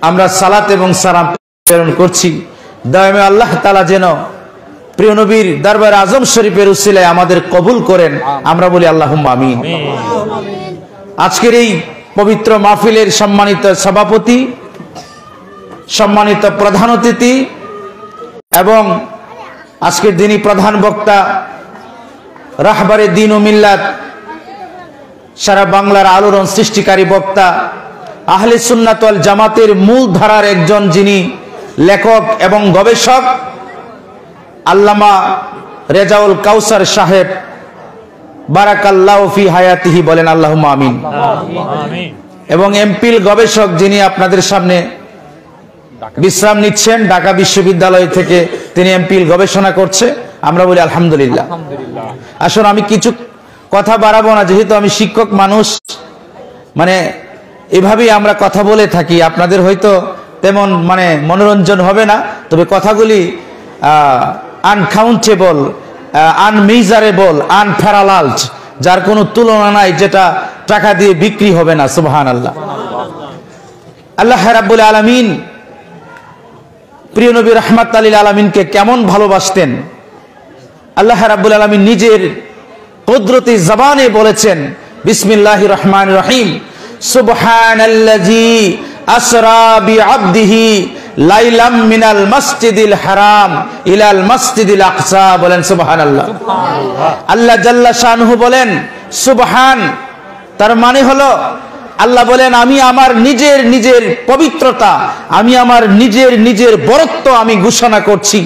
আমরা সালাত এবং সালাম প্রেরণ করছি। দয়াময় আল্লাহ তাআলা যেন প্রিয় নবীর দরবার আজম শরীফের উসিলায় আমাদের কবুল করেন, আমরা বলি আল্লাহুম্মা আমিন। আজকের এই পবিত্র মাহফিলের সম্মানিত সভাপতি, সম্মানিত প্রধান অতিথি এবং আজকের দিনই প্রধান বক্তা, রাহবারে দ্বীন ও মিল্লাত, সারা বাংলার আলোড়ন সৃষ্টিকারী বক্তা, আহলে সুন্নাত ওয়াল জামাতের মূল ধারার একজন যিনি লেখক এবং গবেষক, আল্লামা রেজাউল কাউসার সাহেব, বারাকাল্লাহু ফি হায়াতিহি, বলেন আল্লাহুম্মা আমিন। এবং এমপিল গবেষক যিনি আপনাদের সামনে বিশ্রাম নিচ্ছেন, ঢাকা বিশ্ববিদ্যালয় থেকে তিনি এমপিল গবেষণা করছে, আমরা বলি আলহামদুলিল্লাহ। আসলে আমি কিছু কথা বাড়াবো না, যেহেতু আমি শিক্ষক মানুষ, মানে এভাবেই আমরা কথা বলে থাকি, আপনাদের হয়তো তেমন মানে মনোরঞ্জন হবে না, তবে কথাগুলি আনকাউন্টেবল, আনমেজারেবল, আনপ্যারালালড, যার কোনো তুলনা নাই, যেটা টাকা দিয়ে বিক্রি হবে না। সুবহানাল্লাহ। আল্লাহ রাব্বুল আলামিন প্রিয় নবী রাহমাতুল লিল আলামিনকে কেমন ভালোবাসতেন, আল্লাহ রাব্বুল আলামিন নিজের কুদরতি জবানে বলেছেন, বিসমিল্লাহির রহমানির রহিম, সুবহানাল্লাযী আসরা বিআবদিহি লাইলাম মিনাল মসজিদিল হারাম ইলাল মসজিদিল আকসা, বলেন সুবহানাল্লাহ। আল্লাহ জাল্লা শানহু বলেন সুবহান, তার মানে হলো আল্লাহ বলেন আমি আমার নিজের পবিত্রতা, আমি আমার নিজের বরত্ব আমি ঘোষণা করছি।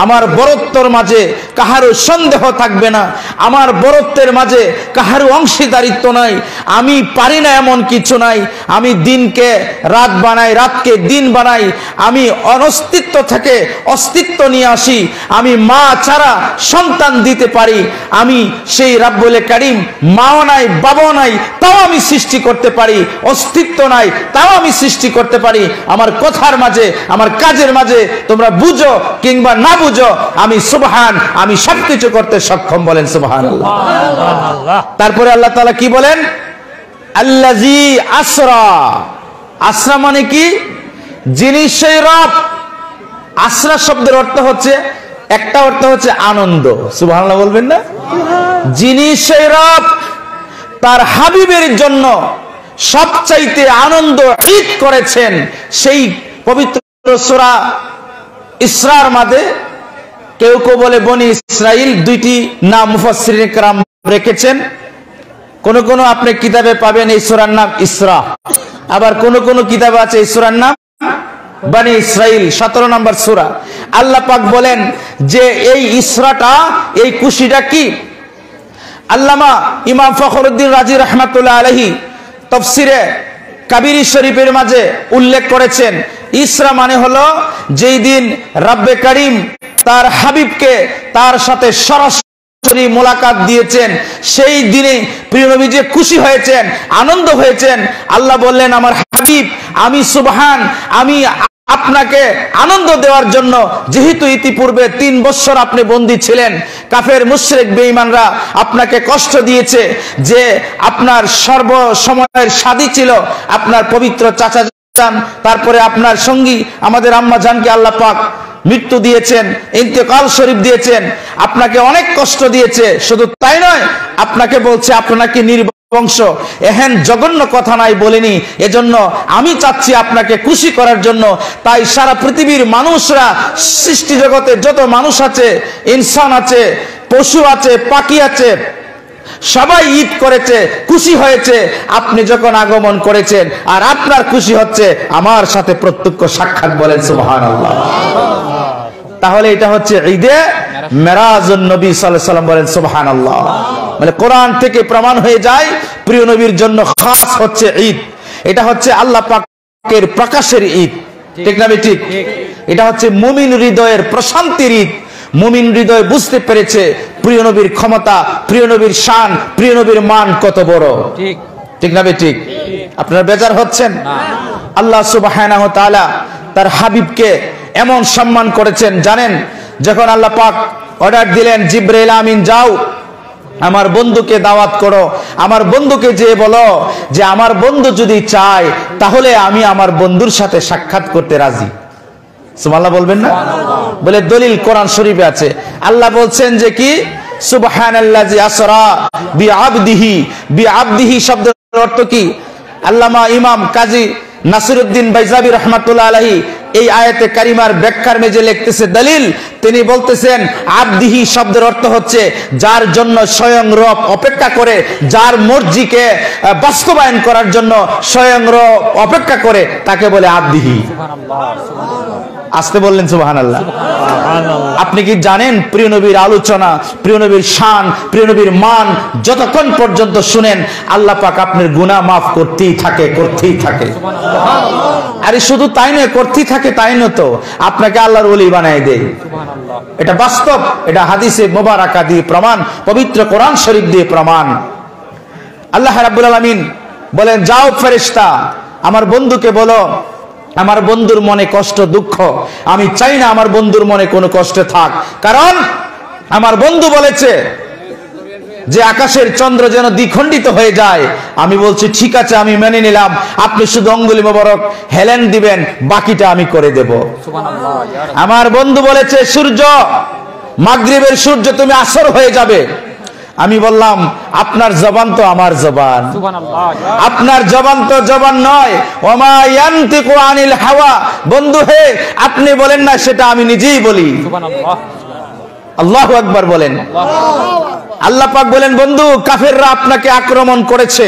আমার বরত্বর মাঝে কাহারও সন্দেহ থাকবে না, আমার বরত্বের মাঝে কাহারও অংশীদারিত্ব নাই। আমি পারি না এমন কিছু নাই। আমি দিনকে রাত বানাই, রাতকে দিন বানাই। আমি অনস্তিত্ব থেকে অস্তিত্ব নিয়ে আসি। আমি মা ছাড়া সন্তান দিতে পারি। আমি সেই রাব্বুল কারীম, মাও নাই বাবাও নাই, তাও আমি সৃষ্টি করতে পারি। অস্তিত্ব নাই, তাও আমি সৃষ্টি করতে পারি। আমার কথার মাঝে, আমার কাজের মাঝে তোমরা বুঝো কিংবা না বুঝো, আমি সুবহান, আমি সবকিছু করতে সক্ষম, বলেন সুবহানাল্লাহ। তারপরে আল্লাহ তাআলা কি বলেন, আল্লাযী আসরা। আসরা মানে কি? যিনি সেই রব। আসরা শব্দের অর্থ হচ্ছে, একটা অর্থ হচ্ছে আনন্দ, সুবহানাল্লাহ বলবেন না? যিনি সেই রব তার হাবিবের জন্য সবচাইতে আনন্দ ঈদ করেছেন, সেই পবিত্র সূরা ইসরার মাঝে কেউ কেউ বলে বনি ইসরাইল, দুইটি নাম মুফাসসিরিন کرام রেখেছেন। কোন কোন আপনি কিতাবে পাবেন এই সূরার নাম ইসরা, আবার কোন কোন কিতাবে আছে এই সূরার নাম বনি ইসরাইল, 17 নম্বর সূরা। আল্লাহ পাক বলেন যে এই ইসরাটা, এই খুশিটা কি? আল্লামা ইমাম ফখরুদ্দিন রাজি রাহমাতুল্লাহ আলাইহি তাফসিরে কাবির শরীফের মাঝে উল্লেখ করেছেন, ইসরা মানে হলো যেই দিন রব্বে কারীম তার হাবিবকে তার সাথে সরাসরি মোলাকাত দিয়েছেন, সেই দিনে প্রিয় নবী যে খুশি হয়েছেন, আনন্দ হয়েছেন। আল্লাহ বললেন, আমার হাবিব আমি সুবহান, আমি আপনাকে আনন্দ দেওয়ার জন্য, যেহেতু ইতিপূর্বে 3 বছর আপনি বন্দী ছিলেন, কাফের মুশরিক বেঈমানরা আপনাকে কষ্ট দিয়েছে, যে আপনার সর্বসময়ের সাদী ছিল আপনার পবিত্র চাচা যান, তারপরে আপনার সঙ্গী আমাদের আম্মা জানকে আল্লাহ পাক মৃত্যু দিয়েছেন, ইন্তেকাল শরীফ দিয়েছেন, আপনাকে অনেক কষ্ট দিয়েছে। শুধু তাই নয়, আপনাকে বলছে আপনাকে নির্বংশ, এহেন জঘন্য কথা নাই বলেনি। এজন্য আমি চাচ্ছি আপনাকে খুশি করার জন্য। তাই সারা পৃথিবীর মানুষরা, সৃষ্টি জগতে যত মানুষ আছে, ইনসান আছে, পশু আছে, পাখি আছে, সবাই ঈদ করেছে, খুশি হয়েছে আপনি যখন আগমন করেছেন। আর আপনার খুশি হচ্ছে আমার সাথে প্রত্যক্ষ সাক্ষাৎ, বলেন সুবহানাল্লাহ। তাহলে এটা হচ্ছে ঈদে মেরাজুন নবী সাল্লাল্লাহু আলাইহি ওয়াসাল্লাম, বলেন সুবহানাল্লাহ। মানে কোরআন থেকে প্রমাণ হয়ে যায় প্রিয় নবীর জন্য খাস হচ্ছে ঈদ। এটা হচ্ছে আল্লাহ পাকের প্রকাশের ঈদ, ঠিক না ঠিক? এটা হচ্ছে মুমিন হৃদয়ের প্রশান্তির ঈদ। মুমিন হৃদয় বুঝতে পেরেছে প্রিয় নবীর ক্ষমতা, প্রিয় নবীর শান, প্রিয় নবীর মান কত বড়, ঠিক না ঠিক? আপনারা বেজার হচ্ছেন? আল্লাহ সুবহানাহু ওয়া তাআলা তার হাবিবকে এমন সম্মান করেছেন, জানেন? যখন আল্লাহ পাক অর্ডার দিলেন, জিবরাইল আমিন যাও আমার বন্ধুকে দাওয়াত করো, আমার বন্ধুকে যে বলো যে আমার বন্ধু যদি চায় তাহলে আমি আমার বন্ধুর সাথে সাক্ষাৎ করতে রাজি। সুবহানাল্লাহ বলবেন না? বলে দলিল কোরআন শরীফে আছে। আল্লাহ বলছেন যে কি, সুবহানাল্লাযী আসরা বিআবদিহি শব্দের অর্থ কি? আল্লামা ইমাম কাজী নাসিরউদ্দিন বাইজাবি রাহমাতুল্লাহ আলাইহি এই আয়াতে কারিমার ব্যাখ্যার মেজে লিখতেছে দলিল, তিনি বলতেছেন আবদিহি শব্দের অর্থ হচ্ছে যার জন্য স্বয়ং রব অপেক্ষা করে, যার মর্জিকে বাস্তবায়ন করার জন্য স্বয়ং রব অপেক্ষা করে, তাকে বলে আবদিহি। আসতে বললেন সুবহানাল্লাহ। আপনি কি জানেন প্রিয় নবীর আলোচনা, প্রিয় নবীর শান, প্রিয় নবীর মান যতক্ষণ পর্যন্ত শুনেন আল্লাহ পাক আপনার গুনাহ মাফ করতেই থাকে, করতেই থাকে। আরে শুধু তাই নয়, করতেই থাকে তাই নয় তো, আপনাকে আল্লাহর ওলি বানায় দেয়। এটা বাস্তব, এটা হাদিসে মুবারাকা দিয়ে প্রমাণ, পবিত্র কোরআন শরীফ দিয়ে প্রমাণ। আল্লাহ রাব্বুল আলামিন বলেন, যাও ফেরেশতা আমার বন্ধুকে বলো আমার বন্ধুর মনে কষ্ট দুঃখ, আমি চাই না আমার বন্ধুর মনে কোনো কষ্ট থাক, কারণ আমার বন্ধু বলেছে যে আকাশের চন্দ্র যেন দ্বিখণ্ডিত হয়ে যায়। আমি বলছি ঠিক আছে, আমি মেনে নিলাম, আপনি শুধু অঙ্গুলি মোবারক হেলেন দিবেন, বাকিটা আমি করে দেব। আমার বন্ধু বলেছে সূর্য, মাগরিবের সূর্য তুমি আসর হয়ে যাবে। আমি বললাম আপনার জবান তো আমার জবান, আপনার জবান তো জবান নয়। ওমা ইয়ানতিকু আনিল হাওয়া, বন্ধু হে আপনি বলেন না, সেটা আমি নিজেই বলি। আল্লাহু আকবার বলেন। আল্লাহ পাক বলেন, বন্ধু কাফেররা আপনাকে আক্রমণ করেছে,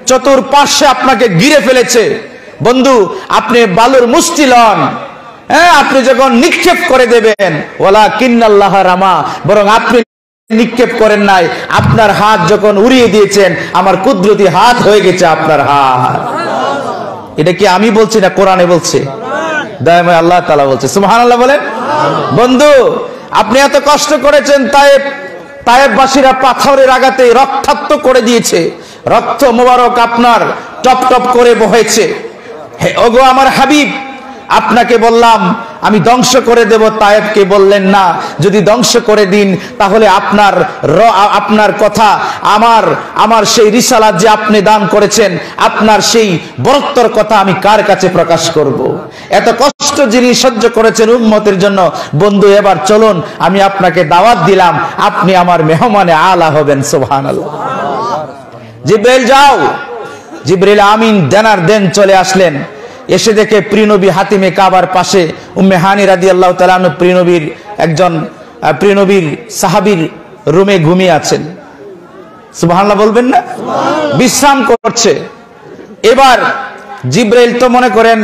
চতুর্পার্শ্বে আপনাকে ঘিরে ফেলেছে। বন্ধু আপনি বালুর মুষ্টি লন, হ্যাঁ আপনি যখন নিক্ষেপ করে দেবেন, ওয়ালাকিন্নাল্লাহ রামা, বরং আপনি নিক্ষেপ করেন নাই, আপনার হাত যখন উড়িয়ে দিয়েছেন আমার কুদরতি হাত হয়ে গেছে আপনার হাত। এটা কি আমি বলছি না কোরআনে বলছে? দয়াময় আল্লাহ তাআলা বলছে। সুবহানাল্লাহ বলেন। বন্ধু আপনি এত কষ্ট করেছেন, তায়েববাসীরা পাথরের আঘাতে রক্তাক্ত করে দিয়েছে, রক্ত মোবারক আপনার টপ টপ করে বহেছে। হে ওগো আমার হাবিব, আপনাকে বললাম আমি ধ্বংস করে দেব, তায়েবকে বললেন না, যদি ধ্বংস করে দিন তাহলে আপনার কথা, আমার সেই রিসালাত যে আপনি দান করেছেন, আপনার সেই বরত্বর কথা আমি কার কাছে প্রকাশ করব? এত কষ্ট যিনি সহ্য করেছেন উম্মতের জন্য, বন্ধু এবার চলুন আমি আপনাকে দাওয়াত দিলাম, আপনি আমার মেহমানে আলা হবেন। সুবহানাল্লাহ। জিবরাইল যাও। জিবরাইল আমিন দেনার দেন চলে আসলেন, এসে দেখে প্রিয় নবী হাতিমে কাবার পাশে উম্মে হানি রাদিয়াল্লাহু তাআলা আনহা প্রিয় নবীর সাহাবীর রুমে ঘুমিয়ে আছেন। সুবহানাল্লাহ বলবেন না? বিশ্রাম করছে। এবার জিবরাইল তো মনে করেন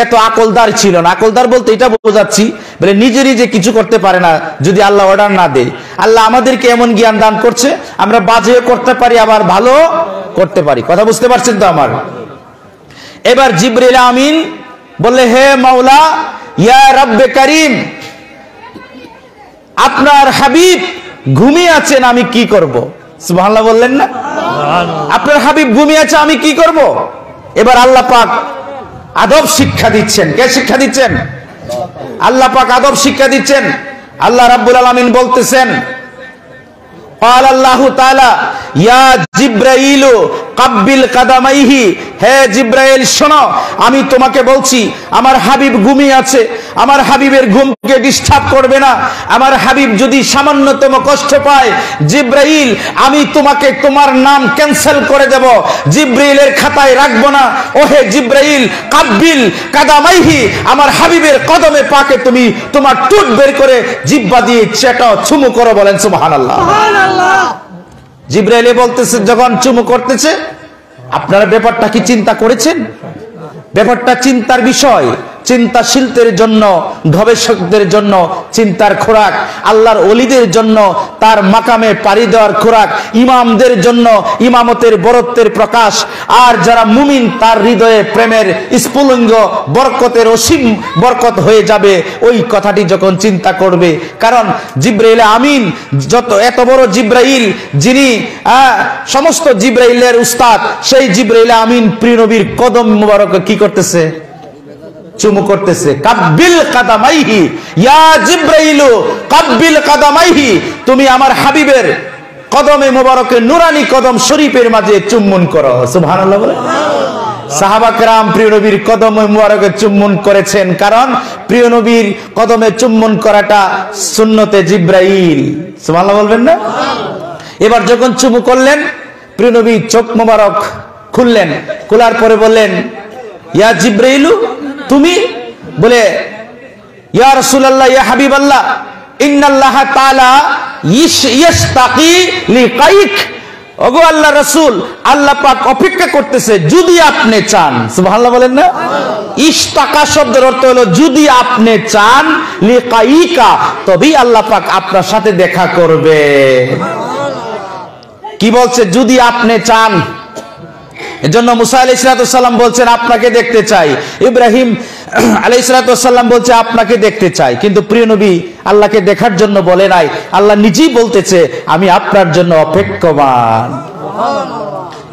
এত আকলদার ছিল না, আকলদার বলতে এটা বোঝাচ্ছি বলে নিজেরই যে কিছু করতে পারে না যদি আল্লাহ অর্ডার না দেয়। আল্লাহ আমাদেরকে এমন জ্ঞান দান করছে, আমরা বাজেও করতে পারি আবার ভালো করতে পারি। কথা বুঝতে পারছেন তো আমার? এবার জিবরিল আমিন বললে, হে মাওলা ইয়া রব্বে করিম, আপনার হাবিব ঘুমিয়ে আছেন, আমি কি করব? সুবহানাল্লাহ বললেন না? আপনার হাবিব ঘুমিয়ে আছে, আমি কি করব? এবার আল্লাহ পাক আদব শিক্ষা দিচ্ছেন। কে শিক্ষা দিচ্ছেন? আল্লাহ পাক আদব শিক্ষা দিচ্ছেন। আল্লাহ রাব্বুল আলামিন বলতেছেন, قال الله تعالى يا জিবরাইল কাব্বিল কাদামাইহি, হে জিবরাইল শোনো, আমি তোমাকে বলছি আমার হাবিব ঘুমিয়ে আছে, আমার হাবিবের ঘুমকে ডিস্টার্ব করবে না। আমার হাবিব যদি সামান্যতম কষ্ট পায়, জিবরাইল আমি তোমাকে তোমার নাম ক্যান্সেল করে দেব, জিবরাইলের খাতায় রাখবো না। ওহে জিবরাইল কাব্বিল কাদামাইহি, আমার হাবিবের কদমে পাকে তুমি তোমার টুট বের করে জিহ্বা দিয়ে চেটাও, চুমু করো। বলেন সুবহানাল্লাহ। জিবরাইল বলতেছে যখন চুমু করতেছে, আপনারা ব্যাপারটা কি চিন্তা করেছেন? ব্যাপারটা চিন্তার বিষয়, চিন্তাশীলদের জন্য, গবেষকদের জন্য চিন্তার খোরাক, আল্লাহর ওলিদের জন্য তার মাকামে পাড়ি দেওয়ার খোরাক, ইমামদের জন্য ইমামতের বরত্বের প্রকাশ, আর যারা মুমিন তার হৃদয়ে প্রেমের স্ফুলিঙ্গ বরকতের অসীম বরকত হয়ে যাবে ওই কথাটি যখন চিন্তা করবে। কারণ জিবরাইল আমিন এত বড় জিবরাইল, যিনি সমস্ত জিবরাইলের উস্তাদ, সেই জিবরাইল আমিন প্রিয় নবীর কদম মুবারক কি করতেছে? চুমু করতেছে। কাব্বিল কাদামাইহি, ইয়া জিবরাইল কাব্বিল কাদামাইহি, তুমি আমার হাবিবের কদমে মোবারকে নুরানি কদম শরীফের মাঝে চুম্বন করো। সুবহানাল্লাহ বলে। সাহাবা কেরাম প্রিয় নবীর কদমে মোবারকে চুম্বন করেছেন, কারণ প্রিয় নবীর কদমে চুম্বন করাটা সুন্নতে জিব্রাইল। সুবহানাল্লাহ বলবেন না? এবার যখন চুমু করলেন, প্রিয় নবী চোখ মোবারক খুললেন, খোলার পরে বললেন, ইয়া জিব্রাইলু, তুমি? বলে, ইয়া রাসূলুল্লাহ, ইয়া হাবিবাল্লাহ, ইন্নাল্লাহ তাআলা ইয়াশতাকি লিকাইক। ওগো আল্লাহ রাসূল, আল্লাহ পাক অপেক্ষা করতেছে যদি আপনি চান। সুবহানাল্লাহ বলেন না? ইশতাকা শব্দের অর্থ হলো যদি আপনি চান, লিকাইকা, তবেই আল্লাহ পাক আপনার সাথে দেখা করবে। কি বলছে? যদি আপনি চান। এজন্য মুসা আলাইহিস সালাম বলছেন আপনাকে দেখতে চাই, ইব্রাহিম আলাইহিস সালাম বলছে আপনাকে দেখতে চাই। কিন্তু প্রিয় নবী আল্লাহকে দেখার জন্য বলে নাই, আল্লাহ নিজেই বলতেছে আমি আপনার জন্য অপেক্ষমান।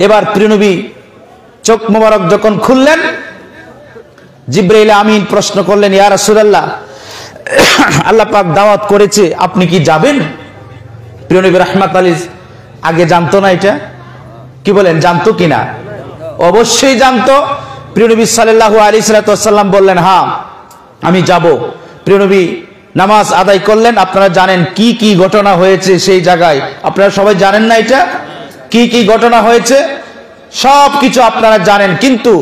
এবার প্রিয় নবী চোখ মোবারক যখন খুললেন, জিবরাইল আমিন প্রশ্ন করলেন, ইয়া রাসূলুল্লাহ, আল্লাহ পাক দাওয়াত করেছে, আপনি কি যাবেন? প্রিয় নবী রাহমাত আলাইহিস আগে জানতো না এটা? কি বলেন, জানতো কিনা? অবশ্যই জানতো। প্রিয় নবী সাল্লাল্লাহু আলাইহি ওয়াসাল্লাম বললেন, হ্যাঁ আমি যাব। প্রিয় নবী নামাজ আদায় করলেন। আপনারা জানেন কি কি ঘটনা হয়েছে সেই জায়গায়, আপনারা সবাই জানেন না এটা? কি কি ঘটনা হয়েছে সব কিছু আপনারা জানেন, কিন্তু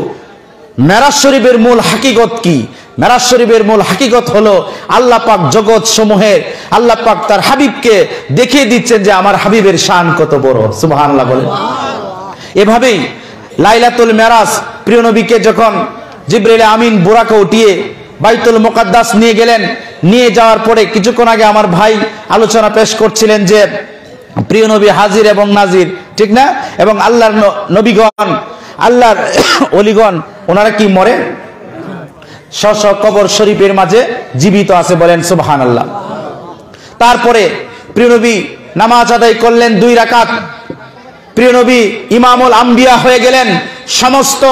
মেরাজ শরীফের মূল হাকিকত কি? মেরাজ শরীফের মূল হাকিকত হলো আল্লাহ পাক জগৎ সমূহের আল্লাহ পাক তার হাবিবকে দেখিয়ে দিচ্ছেন যে আমার হাবিবের শান কত বড়। সুবহানাল্লাহ বলেন। এভাবেই লাইলাতুল মেরাজ প্রিয় নবীকে যখন জিবরাইল আমিন বুরাকে উঠিয়ে বাইতুল মুকাদ্দাস নিয়ে গেলেন, নিয়ে যাওয়ার পরে কিছুক্ষণ আগে আমার ভাই আলোচনা পেশ করছিলেন যে প্রিয় নবী হাজির এবং নাজির, ঠিক না? এবং আল্লাহর নবীগণ, আল্লাহর ওলিগণ, ওনারা কি মরে? স্ব কবর শরীফের মাঝে জীবিত আছে, বলেন সুবহানাল্লাহ। তারপরে প্রিয় নবী নামাজ আদায় করলেন 2 রাকাত। প্রিয় নবী ইমামুল আম্বিয়া হয়ে গেলেন। সমস্ত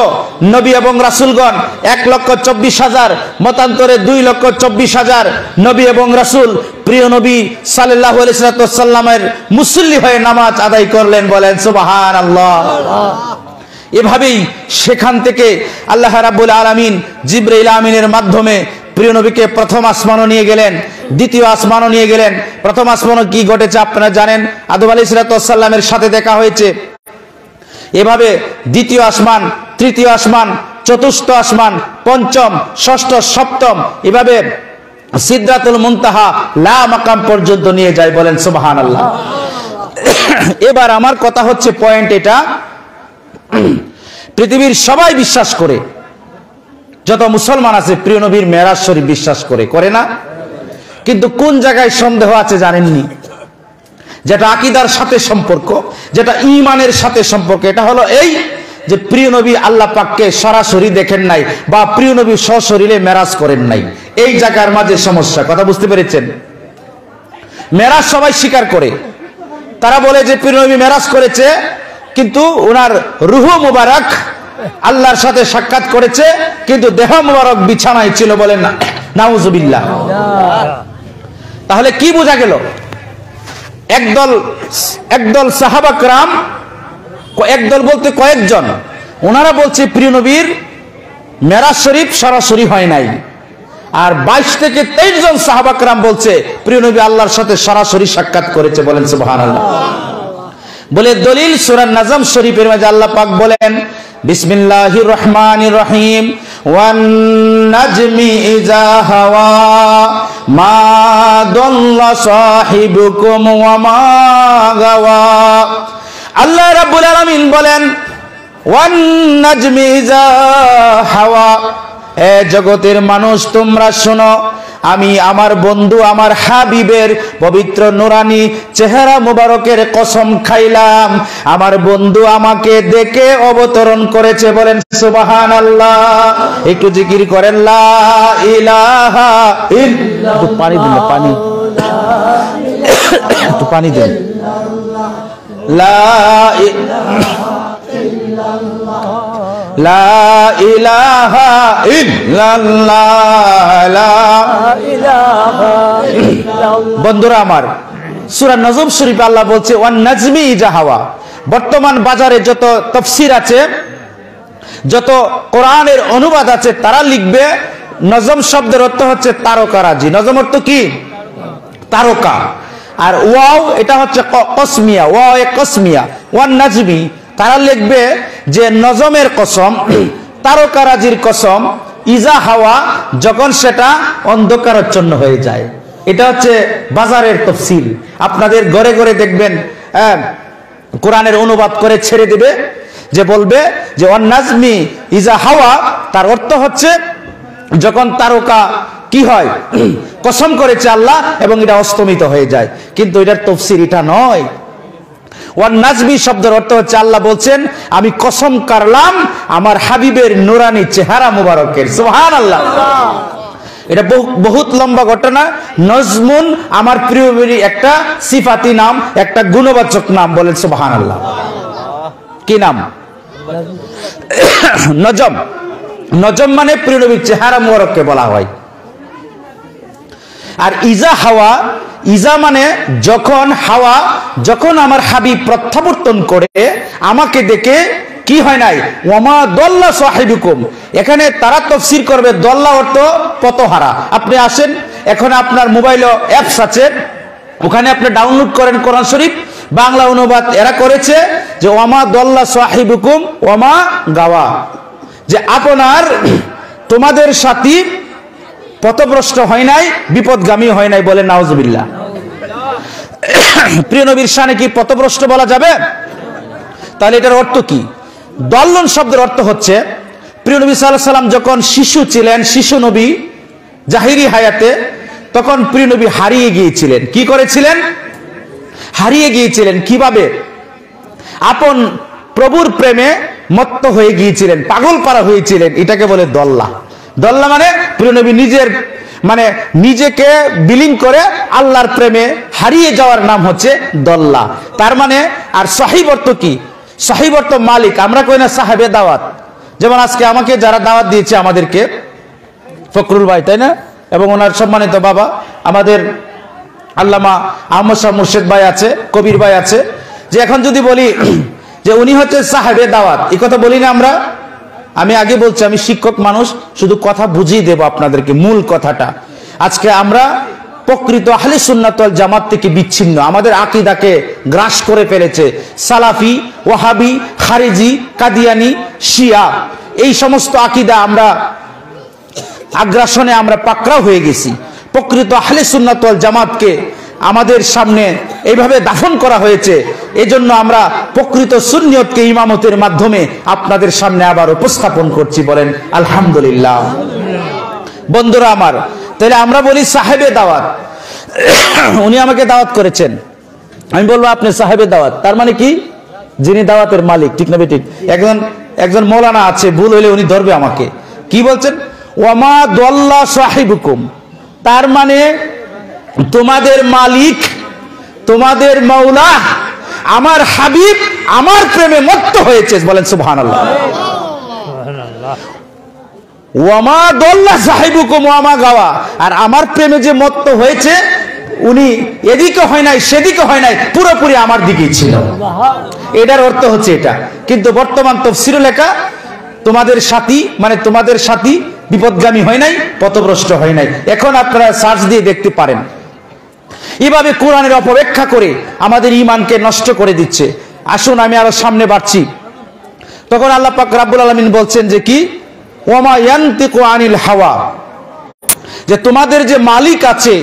নবী এবং রাসূলগণ 1,24,000, মতান্তরে 2,24,000 নবী এবং রাসূল প্রিয় নবী সাল্লাল্লাহু আলাইহি ওয়াসাল্লামের মুসল্লি হয়ে নামাজ আদায় করলেন, বলেন সুবহানাল্লাহ। এভাবেই সেখান থেকে আল্লাহ রাব্বুল আলামিন জিবরাইল আমিনের মাধ্যমে প্রিয় নবীকে প্রথম আসমানও নিয়ে গেলেন, দ্বিতীয় আসমানও নিয়ে গেলেন। প্রথম আসমানও কি ঘটেছে আপনারা জানেন, আদম আলাইহিস সালামের সাথে দেখা হয়েছে। এভাবে দ্বিতীয় আসমান, তৃতীয় আসমান, চতুর্থ আসমান, পঞ্চম, ষষ্ঠ, সপ্তম, এভাবে সিদরাতুল মুনতাহা লা মাকাম পর্যন্ত নিয়ে যায়, বলেন সুবহানাল্লাহ। এবার আমার কথা হচ্ছে পয়েন্ট এটা, পৃথিবীর সবাই বিশ্বাস করে, যত মুসলমান আছে প্রিয় নবীর মেরাজ শরীফ বিশ্বাস করে, করে না? কিন্তু কোন জায়গায় সন্দেহ আছে জানেননি? যেটা আকীদার সাথে সম্পর্ক, যেটা ঈমানের সাথে সম্পর্ক, এটা হলো এই যে প্রিয় নবী আল্লাহ পাককে সরাসরি দেখেন নাই, বা প্রিয় নবী সশরীরে মেরাজ করেন নাই। এই জায়গার মাঝে সমস্যা, কথা বুঝতে পেরেছেন? মেরাজ সবাই স্বীকার করে, তারা বলে যে প্রিয় নবী মেরাজ করেছে, কিন্তু ওনার রূহ মুবারক আল্লাহর সাথে সাক্ষাৎ করেছে, কিন্তু দেহ মুবারক বিছানায় ছিল, বলেন না নাউজুবিল্লাহ। তাহলে কি বোঝা গেল? একদল সাহাবা کرام, একদল বলতে কয়েকজন, ওনারা বলছে প্রিয় নবীর মেরাজ শরীফ সরাসরি হয় নাই। আর 22 থেকে 23 জন সাহাবা کرام বলছে প্রিয় নবী আল্লাহর সাথে সরাসরি সাক্ষাৎ করেছে, বলেন সুবহানাল্লাহ। বলে দলিল সূরা নাজম শরীফের মাঝে আল্লাহ পাক বলেন, বিসমিল্লাহির রহমানির রহিম, ওয়ান নাজমি ইযা হাওয়া মা দাল্লা সাহিবুকুম ওয়া মা গাওয়া। আল্লাহ রাব্বুল আলামিন বলেন, ওয়ান নাজমি ইযা হাওয়া, এ জগতের মানুষ তোমরা শোনো, আমি আমার বন্ধু আমার হাবিবের পবিত্র নুরানি চেহারা মুবারকের কসম খাইলাম, আমার বন্ধু আমাকে দেখে অবতরণ করেছে, বলেন সুবহানাল্লাহ। একটু জিকির করেন লা ইলাহা ইল্লাল্লাহ। একটু পানি দিন, পানি, একটু পানি দেন। লা লা ইলাহা ইল্লাল্লাহ, লা ইলাহা ইল্লাল্লাহ। বন্ধুরা আমার, সূরা নজম শরীফে আল্লাহ বলছে ওয়ান নাজমি ইজা হাওয়া। বর্তমান বাজারে যত তাফসীর আছে, যত কোরআনের অনুবাদ আছে, তারা লিখবে নজম শব্দের অর্থ হচ্ছে তারকারাজি। নজম অর্থ কি? তারকা। আর ওয়াও এটা হচ্ছে কসমিয়া, ওয়াও এ কসমিয়া, ওয়ান নাজমি। তারা লিখবে যে নজমের কসম, তারকারাজির কসম, ইজা হাওয়া, যখন সেটা অন্ধকারাচ্ছন্ন হয়ে যায়। এটা হচ্ছে বাজারের তাফসীর। আপনাদের ঘরে ঘরে দেখবেন কোরআনের অনুবাদ করে ছেড়ে দিবে, যে বলবে যে ওয়ান নাজমি ইজা হাওয়া, তার অর্থ হচ্ছে যখন তারকা কি হয়, কসম করেছে আল্লাহ এবং এটা অস্তমিত হয়ে যায়। কিন্তু এটার তাফসীর এটা নয়। ওয়ান নাজমি শব্দের অর্থ হচ্ছে আল্লাহ বলছেন আমি কসম করলাম আমার হাবিবের নুরানি চেহারা মুবারকের। সুবহানাল্লাহ। এটা বহুত লম্বা ঘটনা। নজমুন আমার প্রিয় নবীর একটা সিফাতি নাম, একটা গুণবাচক নাম। বলেন সুবহানাল্লাহ। কি নাম? নজম। নজম মানে প্রিয় নবীর চেহারা মুবারককে বলা হয়। আর ইজা হাওয়া, ইজা মানে যখন, হাওয়া যখন আমার হাবিব প্রত্যাবর্তন করে আমাকে দেখে কি হয় নাই, ওয়ামা দল্লা সাহিবুকুম। এখানে তারা তাফসীর করবে দল্লা অর্থ পথহারা। আপনি আসেন, এখন আপনার মোবাইলে অ্যাপস আছে, ওখানে আপনি ডাউনলোড করেন কোরআন শরীফ, বাংলা অনুবাদ এরা করেছে যে ওয়ামা দল্লা সাহিবুকুম ওয়ামা গাওয়া, যে আপনার তোমাদের সাথী পথভ্রষ্ট হয় নাই, বিপদগামী হয় নাই। বলে নাউজুবিল্লাহ। প্রিয় নবীর শানে কি পথভ্রষ্ট বলা যাবে? তাহলে এটার অর্থ কি? দল্লন শব্দের অর্থ হচ্ছে প্রিয় নবী সাল্লাল্লাহু আলাইহি সাল্লাম যখন শিশু ছিলেন, শিশু নবী জাহিরি হায়াতে, তখন প্রিয় নবী হারিয়ে গিয়েছিলেন। কি করেছিলেন? হারিয়ে গিয়েছিলেন। কিভাবে? আপন প্রভুর প্রেমে মত্ত হয়ে গিয়েছিলেন, পাগল পারা হয়েছিলেন। এটাকে বলে দল্লা। দল্লা মানে প্রিয় নবী নিজের মানে নিজেকে বিলীন করে আল্লাহর প্রেমে হারিয়ে যাওয়ার নাম হচ্ছে দল্লা। তার মানে আর সাহিব অর্থ কি? সাহিব অর্থ মালিক। আমরা কই না সাহেবে দাওয়াত? যেমন আজকে আমাকে যারা দাওয়াত দিয়েছে, আমাদেরকে ফখরুল ভাই, তাই না, এবং ওনার সম্মানিত বাবা আমাদের আল্লামা আহমদ শাহ মুর্শেদ ভাই আছে, কবির ভাই আছে, যে এখন যদি বলি যে উনি হচ্ছে সাহেবে দাওয়াত, এই কথা বলি না আমরা? আমি আগে বলছি আমি শিক্ষক মানুষ, শুধু কথা বুঝিয়ে দেব আপনাদেরকে মূল কথাটা। আজকে আমরা প্রকৃত আহলে সুন্নাত ওয়াল জামাত থেকে বিচ্ছিন্ন, আমাদের আকীদাকে গ্রাস করে ফেলেছে সালাফি, ওয়াহাবি, খারিজি, কাদিয়ানি, শিয়া, এই সমস্ত আকীদা আমরা আগ্রাসনে আমরা পাকড়াও হয়ে গেছি। প্রকৃত আহলে সুন্নাত ওয়াল জামাতকে আমাদের সামনে এইভাবে দাফন করা হয়েছে। এজন্য আমরা প্রকৃত সুন্নিয়তকে ইমামতের মাধ্যমে আপনাদের সামনে আবার উপস্থাপন করছি। বলেন আলহামদুলিল্লাহ। বন্ধুরা আমার, তাহলে আমরা বলি সাহেবে দাওয়াত, উনি আমাকে দাওয়াত করেছেন, আমি বলবো আপনি সাহেবে দাওয়াত, তার মানে কি? যিনি দাওয়াতের মালিক। ঠিক না ঠিক? একজন মৌলানা আছে, ভুল হইলে উনি ধরবে আমাকে। কি বলছেন? ওয়ামা দল্লা সাহিবুকুম, তার মানে তোমাদের মালিক, তোমাদের মাওলা, আমার হাবিব আমার প্রেমে মত্ত হয়েছে। বলেন সুবহানাল্লাহ। ওয়ামা দল্লা সাহিবুকুম ওয়ামা গাওয়া, আর আমার প্রেমে যে মত্ত হয়েছে উনি এদিকে হয় নাই সেদিকে হয় নাই, পুরোপুরি আমার দিকেই ছিল। এটার অর্থ হচ্ছে এটা। কিন্তু বর্তমান তাফসীরে লেখা তোমাদের সাথী মানে তোমাদের সাথী বিপদগামী হয় নাই, পথভ্রষ্ট হয় নাই। এখন আপনারা সার্চ দিয়ে দেখতে পারেন। এভাবে কোরআনের অপব্যাখ্যা করে আমাদের ঈমানকে নষ্ট করে দিচ্ছে। আসুন আমি আরো সামনে বাড়ছি। তখন আল্লাহ পাক রব্বুল আলামিন বলছেন যে কি, ওয়ামা ইয়ানতিকু আনিল হাওয়া, যে তোমাদের যে মালিক আছে,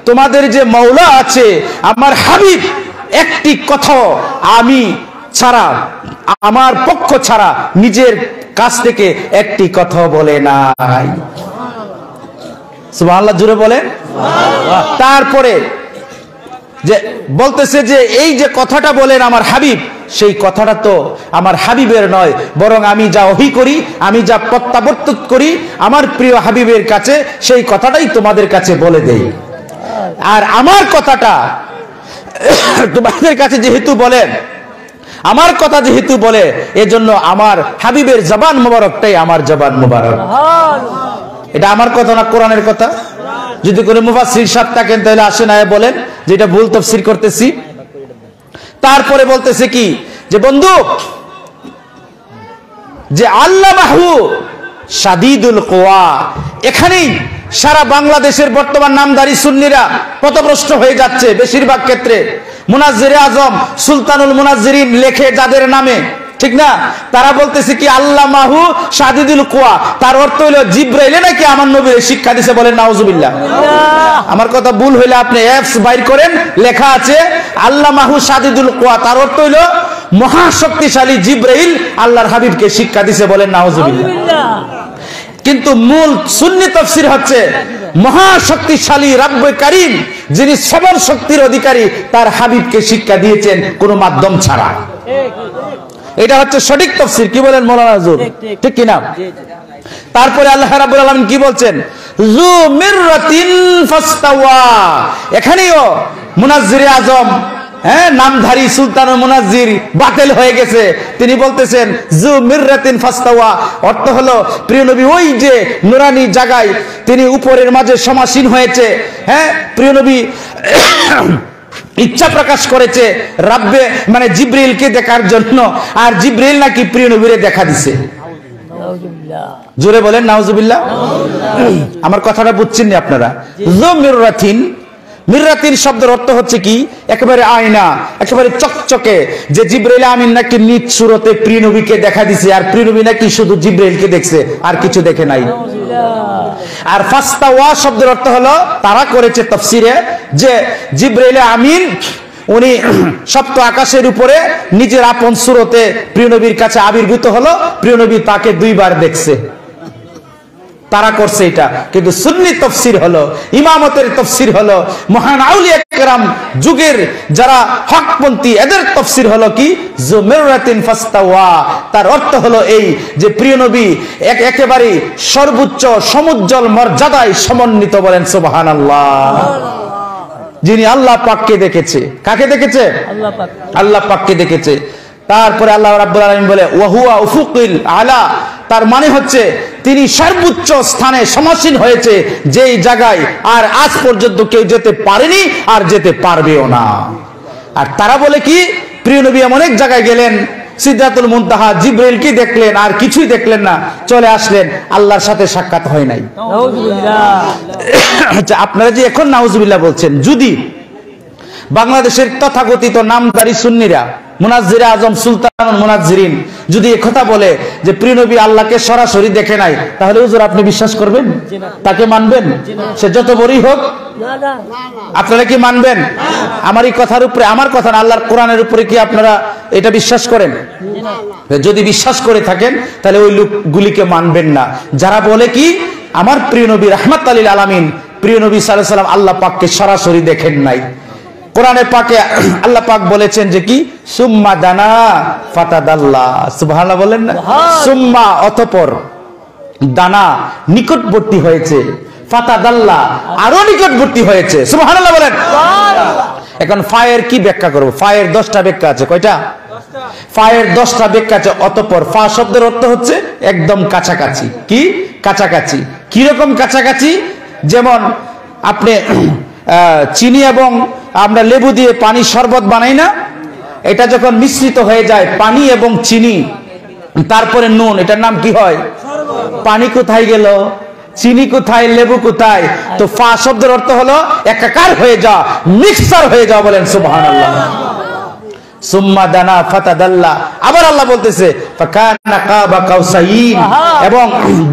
তোমাদের যে মাওলা আছে, আমার হাবিব একটি কথা আমি ছাড়া, আমার পক্ষ ছাড়া নিজের কাছ থেকে একটি কথা বলে নাই। সুবহানাল্লাহ, জুড়ে বলেন। তারপরে যে বলতেছে যে এই যে কথাটা বলেন আমার হাবিব, সেই কথাটা তো আমার হাবিবের নয়, বরং আমি যা ওহী করি, আমি যা প্রত্যাবর্তন করি আমার প্রিয় হাবিবের কাছে, সেই কথাটাই তোমাদের কাছে বলে দেই। আর আমার কথাটা তোমাদের কাছে যেহেতু বলেন, আমার কথা যেহেতু বলে, এজন্য আমার হাবিবের জবান মোবারকটাই আমার জবান মোবারক। এটা আমার কথা না কোরআনের কথা? যদি কোনো মুফাসসির সাহেব থাকেন তাহলে আসেন আয় বলেন যেটা ভুল তাফসীর করতেছি। তারপরে বলতেছে কি যে বন্ধু, যে আল্লামাহু শাদীদুল কুওয়া, এখানেই সারা বাংলাদেশের বর্তমান নামধারী সুন্নিরা পথভ্রষ্ট হয়ে যাচ্ছে। বেশিরভাগ ক্ষেত্রে মুনাজ্জিরে আজম সুলতানুল মুনাজ্জিরিন লেখে যাদের নামে, ঠিক না, তারা বলতেছে কি আল্লামাহু শাদীদুল কুওয়া, তার অর্থ হলো জিবরাইলে নাকি আমার নবীর শিক্ষা দিয়েছে, বলেন নাউজুবিল্লাহ। আমার কথা ভুল হইলে আপনি অ্যাপস বাইর করেন, লেখা আছে আল্লামাহু শাদীদুল কুওয়া, তার অর্থ হলো মহাশক্তিশালী জিবরাইল আল্লাহর হাবিবকে শিক্ষা দিয়েছে, বলেন নাউজুবিল্লাহ। কিন্তু মূল সুন্নি তাফসীর হচ্ছে মহাশক্তিশালী রব্বে কারীম, যিনি সবর শক্তির অধিকারী, তার হাবিবকে শিক্ষা দিয়েছেন কোনো মাধ্যম ছাড়া। এটা হচ্ছে সঠিক তাফসীর। কি বলেন মাওলানা হুজুর, ঠিক কি না? তারপরে আল্লাহ রাব্বুল আলামিন কি বলছেন, যু মিররাতিন ফাস্তাওয়া, এখানেও মুনাজ্জিরে আজম, নামধারী সুলতানুল মুনাজ্জির বাতিল হয়ে গেছে। তিনি বলতেছেন যু মিররাতিন ফাস্তাওয়া, অর্থ হলো প্রিয় নবী ওই যে নুরানি জায়গায় তিনি উপরের মাঝে সমাসীন হয়েছে। প্রিয় নবী ইচ্ছা প্রকাশ করেছে রাব্বে মানে জিবরিলকে দেখার জন্য, আর জিবরিল নাকি প্রিয় নবীরে দেখা দিছে। জোরে বলেন নাউজুবিল্লাহ। আমার কথাটা বুঝছেন না আপনারা? যু মিররাতিন, মিররাতিন শব্দের অর্থ হচ্ছে কি একেবারে আয়না, একেবারে চকচকে, যে জিবরাইল আমিন নাকি নিজ সুরতে প্রিয় নবীকে দেখা দিছে, আর প্রিয় নবী নাকি শুধু জিবরাইলকে দেখছে আর কিছু দেখে নাই। আর ফাস্তাওয়া শব্দের অর্থ হলো, তারা করেছে তাফসীরে যে জিবরাইল আমিন উনি সপ্ত আকাশের উপরে নিজের আপন সুরতে প্রিয় নবীর কাছে আবির্ভূত হলো, প্রিয় নবী তাকে 2 বার দেখছে। তারা করছে এটা। কিন্তু সুন্নি তাফসীর হলো, ইমামতের তাফসীর হলো, মহান আউলিয়া কেরাম যুগের যারা হকপন্থী, এদের তাফসীর হলো কি জুমিরাতিন ফাস্তাওয়া, তার অর্থ হলো এই যে প্রিয় নবী একেবারে সর্বোচ্চ সমুজ্জ্বল মর্যাদায় সমন্বিত, বলেন সুবহানাল্লাহ। যিনি আল্লাহ পাককে দেখেছে, কাকে দেখেছে? আল্লাহ পাক, আল্লাহ পাককে দেখেছে। তারপরে আল্লাহ রাব্বুল আলামিন বলে ওয়াহুয়া উফুকিল আলা, তার মানে হচ্ছে তিনি সর্বোচ্চ স্থানে সমাসীন হয়েছে, যেই জায়গায় আর আজ পর্যন্ত কেউ যেতে পারেনি আর যেতে পারবেও না। আর তারা বলে কি প্রিয় নবী এমন এক জায়গায় গেলেন, সিদরাতুল মুনতাহা, জিবরাইলকে দেখলেন আর কিছুই দেখলেন না, চলে আসলেন, আল্লাহর সাথে সাক্ষাৎ হয় নাই। আচ্ছা, আপনারা যে এখন নাউজুবিল্লাহ বলছেন, যদি বাংলাদেশের তথাকথিত নামধারী সুন্নিরা মুনাজ্জিরে আজম সুলতানুল মুনাজ্জিরিন যদি একথা বলে যে প্রিয় নবী আল্লাহকে সরাসরি দেখে নাই, তাহলে হুজুর আপনি বিশ্বাস করবেন? তাকে মানবেন? সে যত বড়ই হোক আপনারা কি মানবেন? আমার এই কথার উপরে, আমার কথা না, আল্লাহর কোরআনের উপরে কি আপনারা এটা বিশ্বাস করেন? যদি বিশ্বাস করে থাকেন তাহলে ওই লোকগুলিকে মানবেন না যারা বলে কি আমার প্রিয় নবী রাহমাতুল লিল আলামিন, প্রিয় নবী সাল্লাল্লাহু আলাইহি ওয়াসাল্লাম আল্লাহ পাককে সরাসরি দেখেন নাই। কোরআনে পাকে আল্লাহ পাক বলেছেন যে কি সুম্মা দানা ফাতাদাল্লা, সুবহানাল্লাহ বলেন না? সুম্মা অতঃপর, দানা নিকটবর্তী হয়েছে, ফাতাদাল্লা আরো নিকটবর্তী হয়েছে, সুবহানাল্লাহ বলেন। এখন ফায়ের কি ব্যাখ্যা করব? ফায়ের 10টা ব্যাখ্যা আছে। কয়টা? ফায়ের 10টা ব্যাখ্যা আছে। অতঃপর, ফা শব্দের অর্থ হচ্ছে একদম কাছাকাছি। কি কাছাকাছি? কি রকম কাছাকাছি? যেমন আপনি চিনি এবং আমরা লেবু দিয়ে পানি শরবত বানাই না, এটা যখন মিশ্রিত হয়ে যায় পানি এবং চিনি তারপরে নুন, এটার নাম কি হয়? পানি কোথায় গেল, চিনি কোথায়, লেবু কোথায়? তো ফা শব্দের অর্থ হলো একাকার হয়ে যাওয়া, মিক্সার হয়ে যাওয়া, বলেন সুবহানাল্লাহ। সুম্মা দানা ফাতাদাল্লা, আবার আল্লাহ বলতেছে ফাকানা কাবা কাউসাইন, এবং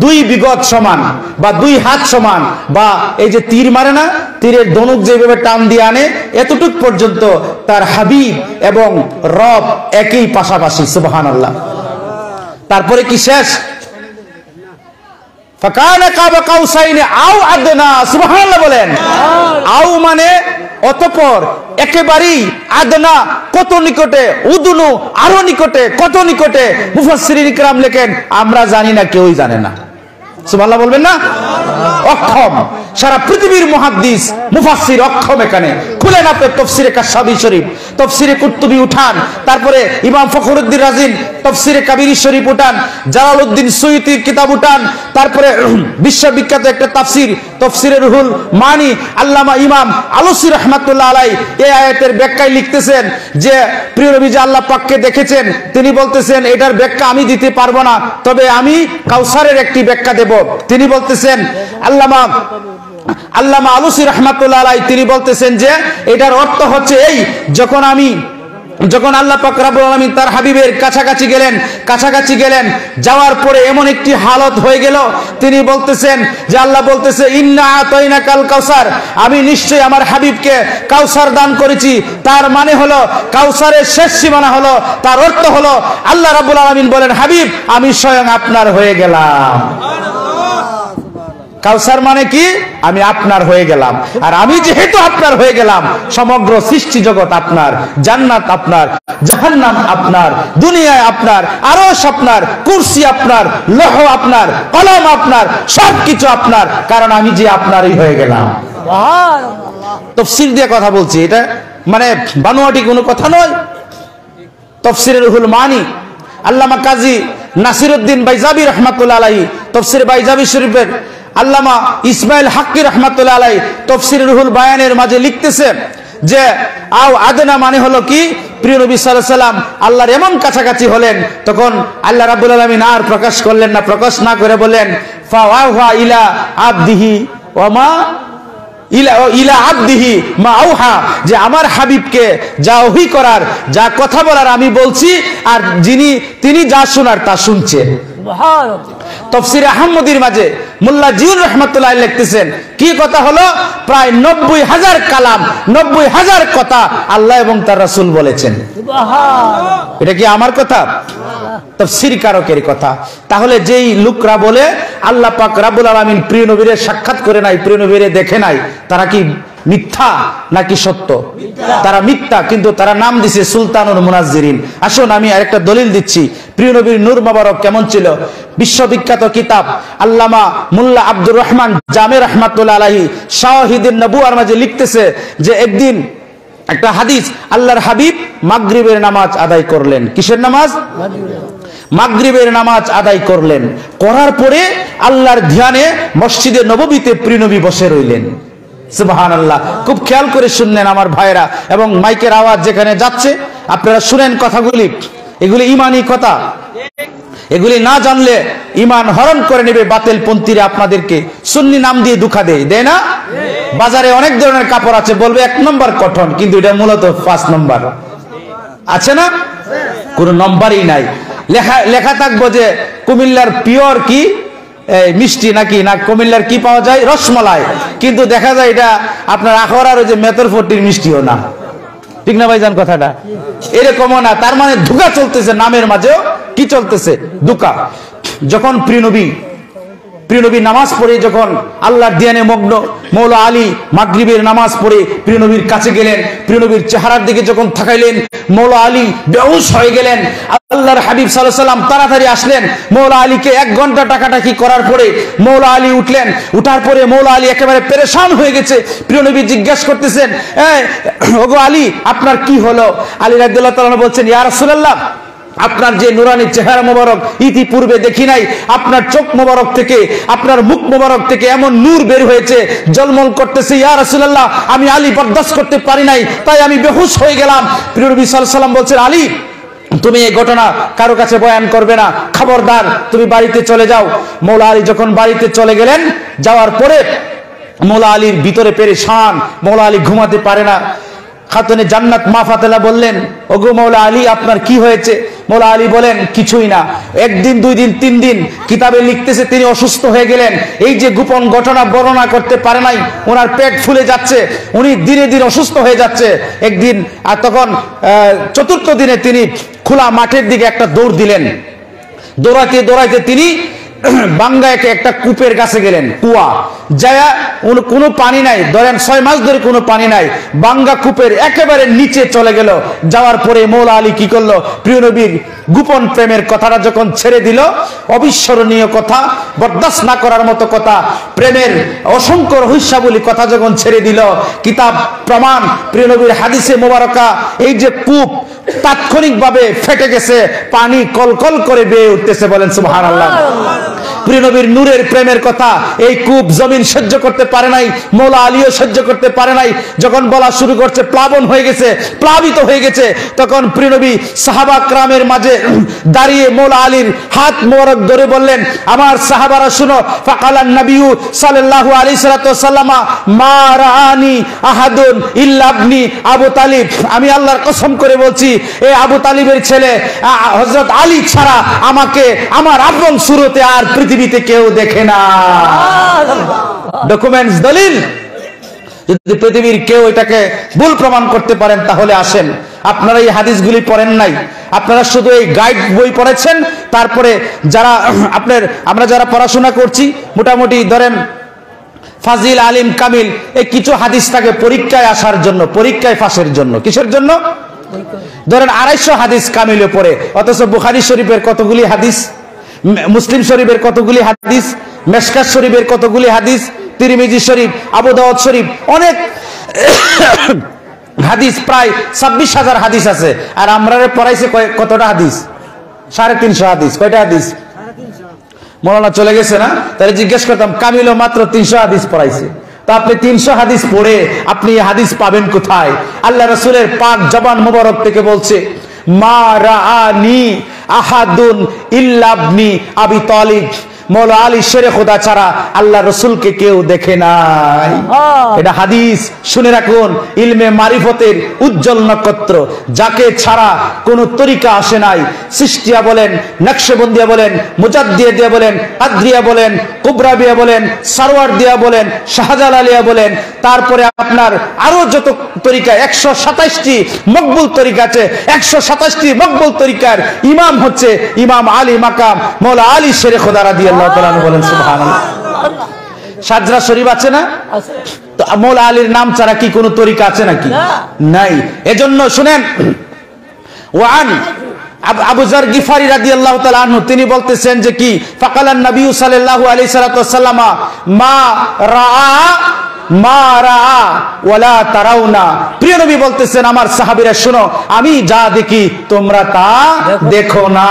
2 বিগত সমান বা 2 হাত সমান, বা এই যে তীর মারে না, তীরের ধনুক যেভাবে টান দিয়ে আনে এতটুক পর্যন্ত তার হাবিব এবং রব একই পাশাপাশি, সুবহানাল্লাহ। তারপরে কি শেষ? ফাকানা কাবা কাউসাইন আও আদনা, সুবহানাল্লাহ বলেন। আও মানে অতঃপর, একেবারেই, আদনা কত নিকটে, উদুনু আরো নিকটে, কত নিকটে। মুফাসসিরিন কিরাম লেখেন আমরা জানি না, কেউই জানে না, সুবহানাল্লাহ বলবেন না? অক্ষম, সারা পৃথিবীর মুহাদ্দিস মুফাসসির অক্ষম। এখানে খুলেন আপনি তাফসীরে কাশফি শরীফ, তফসিরে কুরতুবী উঠান, তারপরে ইমাম ফখরুদ্দিন রাজির তফসিরে কাবির শরীফ উঠান, জালালউদ্দিন সুয়ুতির কিতাব উঠান, তারপরে বিশ্ববিখ্যাত একটা তাফসির তফসিরে রুহুল মানি আল্লামা ইমাম আলুসি রহমাতুল্লাহ আলাই এই আয়াতের ব্যাখ্যায় লিখতেছেন যে প্রিয় নবী যে আল্লাহ পাককে দেখেছেন, তিনি বলতেছেন এটার ব্যাখ্যা আমি দিতে পারবো না, তবে আমি কাউসারের একটি ব্যাখ্যা দেব। তিনি বলতেছেন আল্লামা আলুসি রহমাতুল্লাহ আলাই তিনি বলতেছেন যে এটার অর্থ হচ্ছে এই, যখন আল্লাহ পাক রব্বুল আলামিন তার হাবিবের কাছাকাছি গেলেন, যাওয়ার পরে এমন একটি হালত হয়ে গেল, তিনি বলতেছেন যে আল্লাহ বলতেছে ইন্না আতাইনাকাল কাউসার, আমি নিশ্চয়ই আমার হাবিবকে কাউসার দান করেছি। তার মানে হলো কাউসারের শেষ সীমানা হলো, তার অর্থ হলো আল্লাহ রাব্বুল আলামিন বলেন হাবিব আমি স্বয়ং আপনার হয়ে গেলাম। কাউসার মানে কি? আমি আপনার হয়ে গেলাম, আর আমি যেহেতু আপনার হয়ে গেলাম, সমগ্র সৃষ্টি জগৎ আপনার, জান্নাত আপনার, জাহান্নাম আপনার, দুনিয়ায় আপনার, আরশ আপনার, কুরসি আপনার, লৌহ আপনার, কলম আপনার, সবকিছু আপনার, কারণ আমি যে আপনারই হয়ে গেলাম। তাফসীর দিয়ে কথা বলছি, এটা মানে বানোয়াটি কোনো কথা নয়। তাফসীরে রুহুল মানি আল্লামা কাজী নাসিরউদ্দিন বাইজাবি রাহমাতুল্লাহ আলাইহি তাফসীর বাইজাবি শরীফের আল্লামা ইসমাইল হাক্কি রাহমাতুল্লাহ আলাইহি তাফসীর রুহুল বায়ানের মাঝে লিখতেছে যে আও আদনা মানে হলো কি, প্রিয় নবী সাল্লাল্লাহু আলাইহি সাল্লাম আল্লাহর এমন কাছাকাছি হলেন, তখন আল্লাহ রাব্বুল আলামিন আর প্রকাশ করলেন না, প্রকাশ না করে বলেন ফাওয়াহা ইলা আবদিহি ওয়া মা ইলা আবদিহি মা আওহা, যে আমার হাবিবকে যা ওহী করার, যা কথা বলার আমি বলছি, আর তিনি যা শোনার তা শুনছেন। তাফসীরে আহমদীর মাঝে মোল্লা জিউর রহমাতুল্লাহ লিখতেছেন কি কথা হলো, প্রায় 90,000 কালাম, 90,000 কথা আল্লাহ এবং তার রাসূল বলেছেন। এটা কি আমার কথা? তাফসীর কারকের কথা। তাহলে যেই লোকরা বলে আল্লাহ পাক রব্বুল আলামিন প্রিয় নবীরে সাক্ষাৎ করে নাই, প্রিয় নবীরে দেখে নাই, তারা কি মিথ্যা নাকি সত্য? তারা মিথ্যা, কিন্তু তারা নাম দিছে সুলতানুল মুনাজ্জিরিন। আসুন আমি আরেকটা দলিল দিচ্ছি, প্রিয় নবীর নূর মোবারক কেমন ছিল। বিশ্ববিখ্যাত কিতাব আল্লামা মুল্লা আব্দুর রহমান জামে রাহমাতুল্লাহ আলাইহি শাওহিদুন নবুয়ার মাঝে লিখতেছে যে একদিন একটা হাদিস, আল্লাহর হাবিব মাগরিবের নামাজ আদায় করলেন। কিসের নামাজ? মাগরিবের নামাজ আদায় করলেন। করার পরে আল্লাহর ধ্যানে মসজিদে নববীতে প্রিয় নবী বসে রইলেন। সুবহানাল্লাহ। খুব খেয়াল করে শুনলেন আমার ভাইরা, এবং মাইকের আওয়াজ যেখানে যাচ্ছে আপনারা শুনেন কথাগুলি, এগুলি ঈমানি কথা। এগুলি না জানলে ঈমান হরণ করে নেবে বাতিল পন্থীরা, আপনাদেরকে সুন্নি নাম দিয়ে দুঃখা দেয় না? বাজারে অনেক ধরনের কাপড় আছে, বলবে 1 নম্বর কটন, কিন্তু এটা মূলত 5 নম্বর। আছে না? কোনো নম্বরই নাই। লেখা থাকবো যে কুমিল্লার পিওর কি মিষ্টি নাকি, না কুমিল্লার কি পাওয়া যায়, রসমালাই, কিন্তু দেখা যায় এটা আপনার আখড়ার ওই যে মেতরফটির মিষ্টিও না। ঠিক না ভাইজান কথাটা? এরকমও না। তার মানে ধোঁকা চলতেছে, নামের মাঝেও কি চলতেছে? ধোঁকা। যখন প্রিয় নবী নামাজ পড়ে যখন আল্লাহর ধ্যানে মগ্ন, মৌলা আলী মাগরিবের নামাজ পড়ে প্রিয় নবীর কাছে গেলেন, প্রিয় নবীর চেহারার দিকে যখন তাকাইলেন, মৌলা আলী বেহুশ হয়ে গেলেন। আল্লাহর হাবিব সাল্লাল্লাহু আলাইহি সাল্লাম তাড়াতাড়ি আসলেন, মৌলা আলীকে 1 ঘন্টা টাকাটাকি করার পরে মৌলা আলী উঠলেন। উঠার পরে মৌলা আলী একেবারে পেরেশান হয়ে গেছে। প্রিয় নবী জিজ্ঞাসা করতেছেন, ওগো আলী আপনার কি হলো? আলী রাদিয়াল্লাহু তাআলা বলছেন, ইয়া রাসূলুল্লাহ আপনার যে নুরানি চেহারা মোবারক ইতিপূর্বে দেখি নাই, আপনার চোখ মোবারক থেকে, আপনার মুখ মোবারক থেকে এমন নূর বের হয়েছে, জলমল করতেছে, ইয়া রাসূলুল্লাহ আমি আলী বরদাস্ত করতে পারি নাই, তাই আমি বেহুশ হয়ে গেলাম। প্রিয় নবী সাল্লাল্লাহু আলাইহি সাল্লাম বলছেন, আলী তুমি এই ঘটনা কারো কাছে বয়ান করবে না, খবরদার তুমি বাড়িতে চলে যাও। মৌলা আলী যখন বাড়িতে চলে গেলেন, যাওয়ার পরে মৌলা আলীর ভিতরে পেরেশান, মৌলা আলী ঘুমাতে পারে না। খাতুনে জান্নাত মা ফাতেমা বললেন, ওগো মৌলা আলী আপনার কি হয়েছে? মৌলা আলী বলেন, কিছুই না। 1 দিন 2 দিন 3 দিন কিতাবে লিখতেছে তিনি অসুস্থ হয়ে গেলেন। এই যে গোপন ঘটনা বর্ণনা করতে পারে নাই, ওনার পেট ফুলে যাচ্ছে, উনি দিনে দিনে অসুস্থ হয়ে যাচ্ছে। একদিন আর তখন 4র্থ দিনে তিনি খোলা মাঠের দিকে একটা দৌড় দিলেন। দৌড়াইতে দৌড়াইতে তিনি বাঙ্গায় একটা কূপের কাছে গেলেন, কুয়া যায়া কোনো পানি নাই, ধরেন 6 মাস ধরে কোনো পানি নাই, বাঙ্গা কূপের একেবারে নিচে চলে গেল। যাওয়ার পরে মৌলা আলী কি করলো, প্রিয় নবীর গোপন প্রেমের কথাটা যখন ছেড়ে দিল, অবিস্মরণীয় কথা, বরদাস্ত না করার মতো কথা, প্রেমের অসংখ্য রহস্যাবলী কথা যখন ছেড়ে দিল, কিতাব প্রমাণ প্রিয় নবীর হাদিসে মোবারকা, এই যে কূপ তাৎক্ষণিকভাবে ফেটে গেছে, পানি কলকল করে বেয়ে উঠতেছে, বলেন সুবহানাল্লাহ। প্রিয় নবীর নূরের প্রেমের কথা এই কূপ জমিন সহ্য করতে পারে নাই, মৌলা আলীও সহ্য করতে পারে নাই। যখন বলা শুরু করছে, প্লাবন হয়ে গেছে, প্লাবিত হয়ে গেছে, তখন প্রিয় নবী সাহাবা کرامের মাঝে দাঁড়িয়ে মৌলা আলীর হাত মোবারক ধরে বললেন, আমার সাহাবারা শুনো, ফাকালান নবী সাল্লাল্লাহু আলাইহি সাল্লাম মা রাআনি আহাদুন ইল্লা ইবনি আবু তালিব, আমি আল্লাহর কসম করে বলছি, এই আবু তালিবের ছেলে হযরত আলী ছাড়া আমাকে আমার আপন সুরতে আর পৃথিবীতে কেউ দেখে না। ডকুমেন্টস, দলিল। যদি পৃথিবীর কেউ এটাকে ভুল প্রমাণ করতে পারেন তাহলে আসেন। আপনারা এই হাদিসগুলি পড়েন নাই, আপনারা শুধু এই গাইড বই পড়েছেন। তারপরে যারা আমরা যারা পড়াশোনা করছি, মোটামুটি ধরেন ফাজিল, আলিম, কামিল, এই কিছু হাদিস থাকে পরীক্ষায় আসার জন্য, পরীক্ষায় ফাঁসের জন্য। কিসের জন্য? ধরেন 250 হাদিস কামিলে পড়ে, অথচ বুখারী শরীফের কতগুলি হাদিস, মুসলিম শরীফের কতগুলি হাদিস, মেশকাত শরীফের কতগুলি হাদিস, তিরমিজি শরীফ, আবু দাউদ শরীফ, অনেক হাদিস, প্রায় 26,000 হাদিস আছে। আর আমরা পড়াইছে কতটা হাদিস? 350 হাদিস। কয়টা হাদিস? মৌলানা চলে গেছে না? তাহলে জিজ্ঞেস করতাম, কামিল মাত্র 300 হাদিস পড়াইছে, তো আপনি 300 হাদিস পড়ে আপনি হাদিস পাবেন কোথায়? আল্লাহ রাসূলের পাক জবান মোবারক থেকে বলছে, মা রাআনি আহাদুন ইল্লা ইবনি আবি তালিব, মৌলা আলী শেরে খোদা ছাড়া আল্লাহ রসুলকে কেউ দেখে নাই। এটা হাদিস, শুনে রাখুন। ইলমে মারিফতের উজ্জ্বল নক্ষত্র, যাকে ছাড়া কোন তরিকা আসে নাই। সৃষ্টিয়া বলেন, নকশবন্দিয়া বলেন, মুজাদ্দিয়া দিয়া বলেন, আদ্রিয়া বলেন, কুবরাবিয়া বলেন, সারওয়ার দিয়া বলেন, শাহজালালিয়া বলেন, তারপরে আপনার আরো যত তরিকা, 127টি মকবুল তরিকা আছে। 127টি মকবুল তরিকার ইমাম হচ্ছে ইমাম আলী মাকাম মৌলা আলী শেরে খোদা রাদিয়াল্লাহু তাআলা আনহু, বলেন সুবহানাল্লাহ। সাজরা শরীফ আছে না? তো মৌলা আলীর নাম ছাড়া কি কোনো তরিকা আছে নাকি? নাই। এজন্য শুনেন, ওয়ান আবু যার গিফারি রাদিয়াল্লাহু তাআলা আনহু তিনি বলতেছেন যে কি, ফাকালান নবী সাল্লাল্লাহু আলাইহি ওয়াসাল্লাম মা রাআ মা রাআ ওয়ালা তারাউনা, প্রিয় নবী বলতেছেন, আমার সাহাবীরা শুনো, আমি যা দেখি তোমরা তা দেখো না।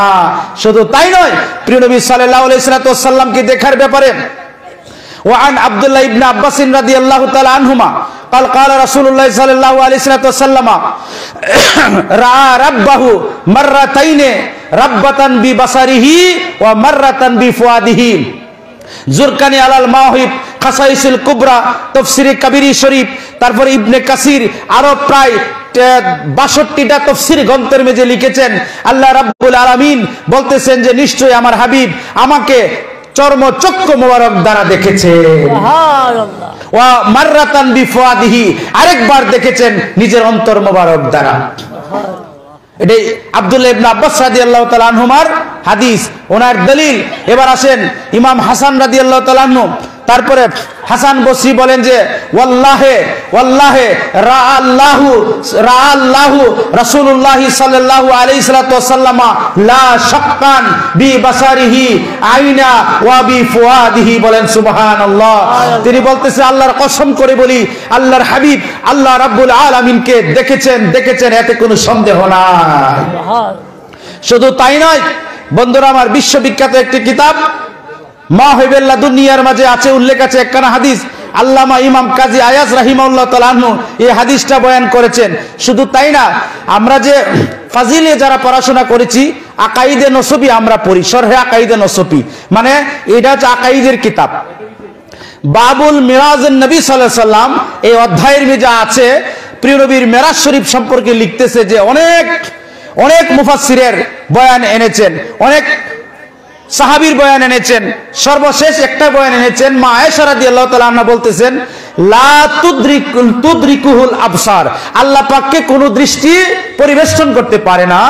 শুধু তাই নয়, প্রিয় নবী সাল্লাল্লাহু আলাইহি ওয়াসাল্লামকে দেখার ব্যাপারে ওয়ান আব্দুল্লাহ ইবনে আব্বাস রাদিয়াল্লাহু তাআলা আনহুমা قال قال رسول الله صلى الله عليه وسلم راى ربه مرتين ربة ببصره ومرة بفؤاده জুরকানি আলাল মাওহিব, খাসাইসুল কুবরা, তাফসীরে কবিরি শরীফ, তারপর ইবনে কাসির, আরো প্রায় 62টা তাফসীর গ্রন্থের মধ্যে লিখেছেন। আল্লাহ রাব্বুল আলামিন বলতেছেন যে নিশ্চয়ই আমার হাবিব আমাকে চর্মচক্ষু মোবারক দ্বারা দেখেছে, সুবহানাল্লাহ, ওয়া মাররাতান বিফুয়াদিহি, আরেকবার দেখেছেন নিজের অন্তর মোবারক দ্বারা। এটাই আব্দুল্লাহ ইবনে আব্বাস রাদিয়াল্লাহু তাআলা আনহুমার হাদিস, ওনার দলিল। এবার আসেন ইমাম হাসান রাদিয়াল্লাহু তাআলা আনহু, তারপরে হাসান বসরি বলেন যে ওয়াল্লাহে ওয়াল্লাহে রাআল্লাহু রাসূলুল্লাহ সাল্লাল্লাহু আলাইহি ওয়াসাল্লাম লা শাক্কান বিবাসারিহি আইনা ওয়া বিফুয়াদিহি, বলেন সুবহানাল্লাহ। তিনি বলতেছে, আল্লাহর কসম করে বলি, আল্লাহর হাবিব আল্লাহ রাব্বুল আলামিনকে দেখেছেন, এতে কোনো সন্দেহ নাই। শুধু তাই নয় বন্ধুরা আমার, বিশ্ববিখ্যাত একটি কিতাব মাওহিবুল্লাহ দুনিয়ার মাঝে আছে, উল্লেখ আছে একখানা হাদিস। আল্লামা ইমাম কাজী আয়াজ রাহিমাহুল্লাহ তাআলা আনহু এই হাদিসটা বয়ান করেছেন। শুধু তাই না, আমরা যে ফাজিলে যারা পড়াশোনা করেছি, আকাইদে নসবি আমরা পড়ি, শরহে আকাইদে নসবি, মানে এটা হচ্ছে আকাইদের কিতাব। বাবুল মিরাজের নবী সাল্লাল্লাহু আলাইহি সাল্লাম এই অধ্যায়ের মধ্যে আছে, প্রিয় নবীর মেরাজ শরীফ সম্পর্কে লিখতেছে যে অনেক মুফাসসিরের বয়ান এনেছেন, অনেক সাহাবীর বয়ান এনেছেন, সর্বশেষ একটা বয়ান এনেছেন মা আয়েশা রাদিয়াল্লাহু তাআলা আনহা বলতেছেন, লা তুদরিকুহুল আবসার, আল্লাহ পাককে কোনো দৃষ্টি পরিবেষ্টন করতে পারে না।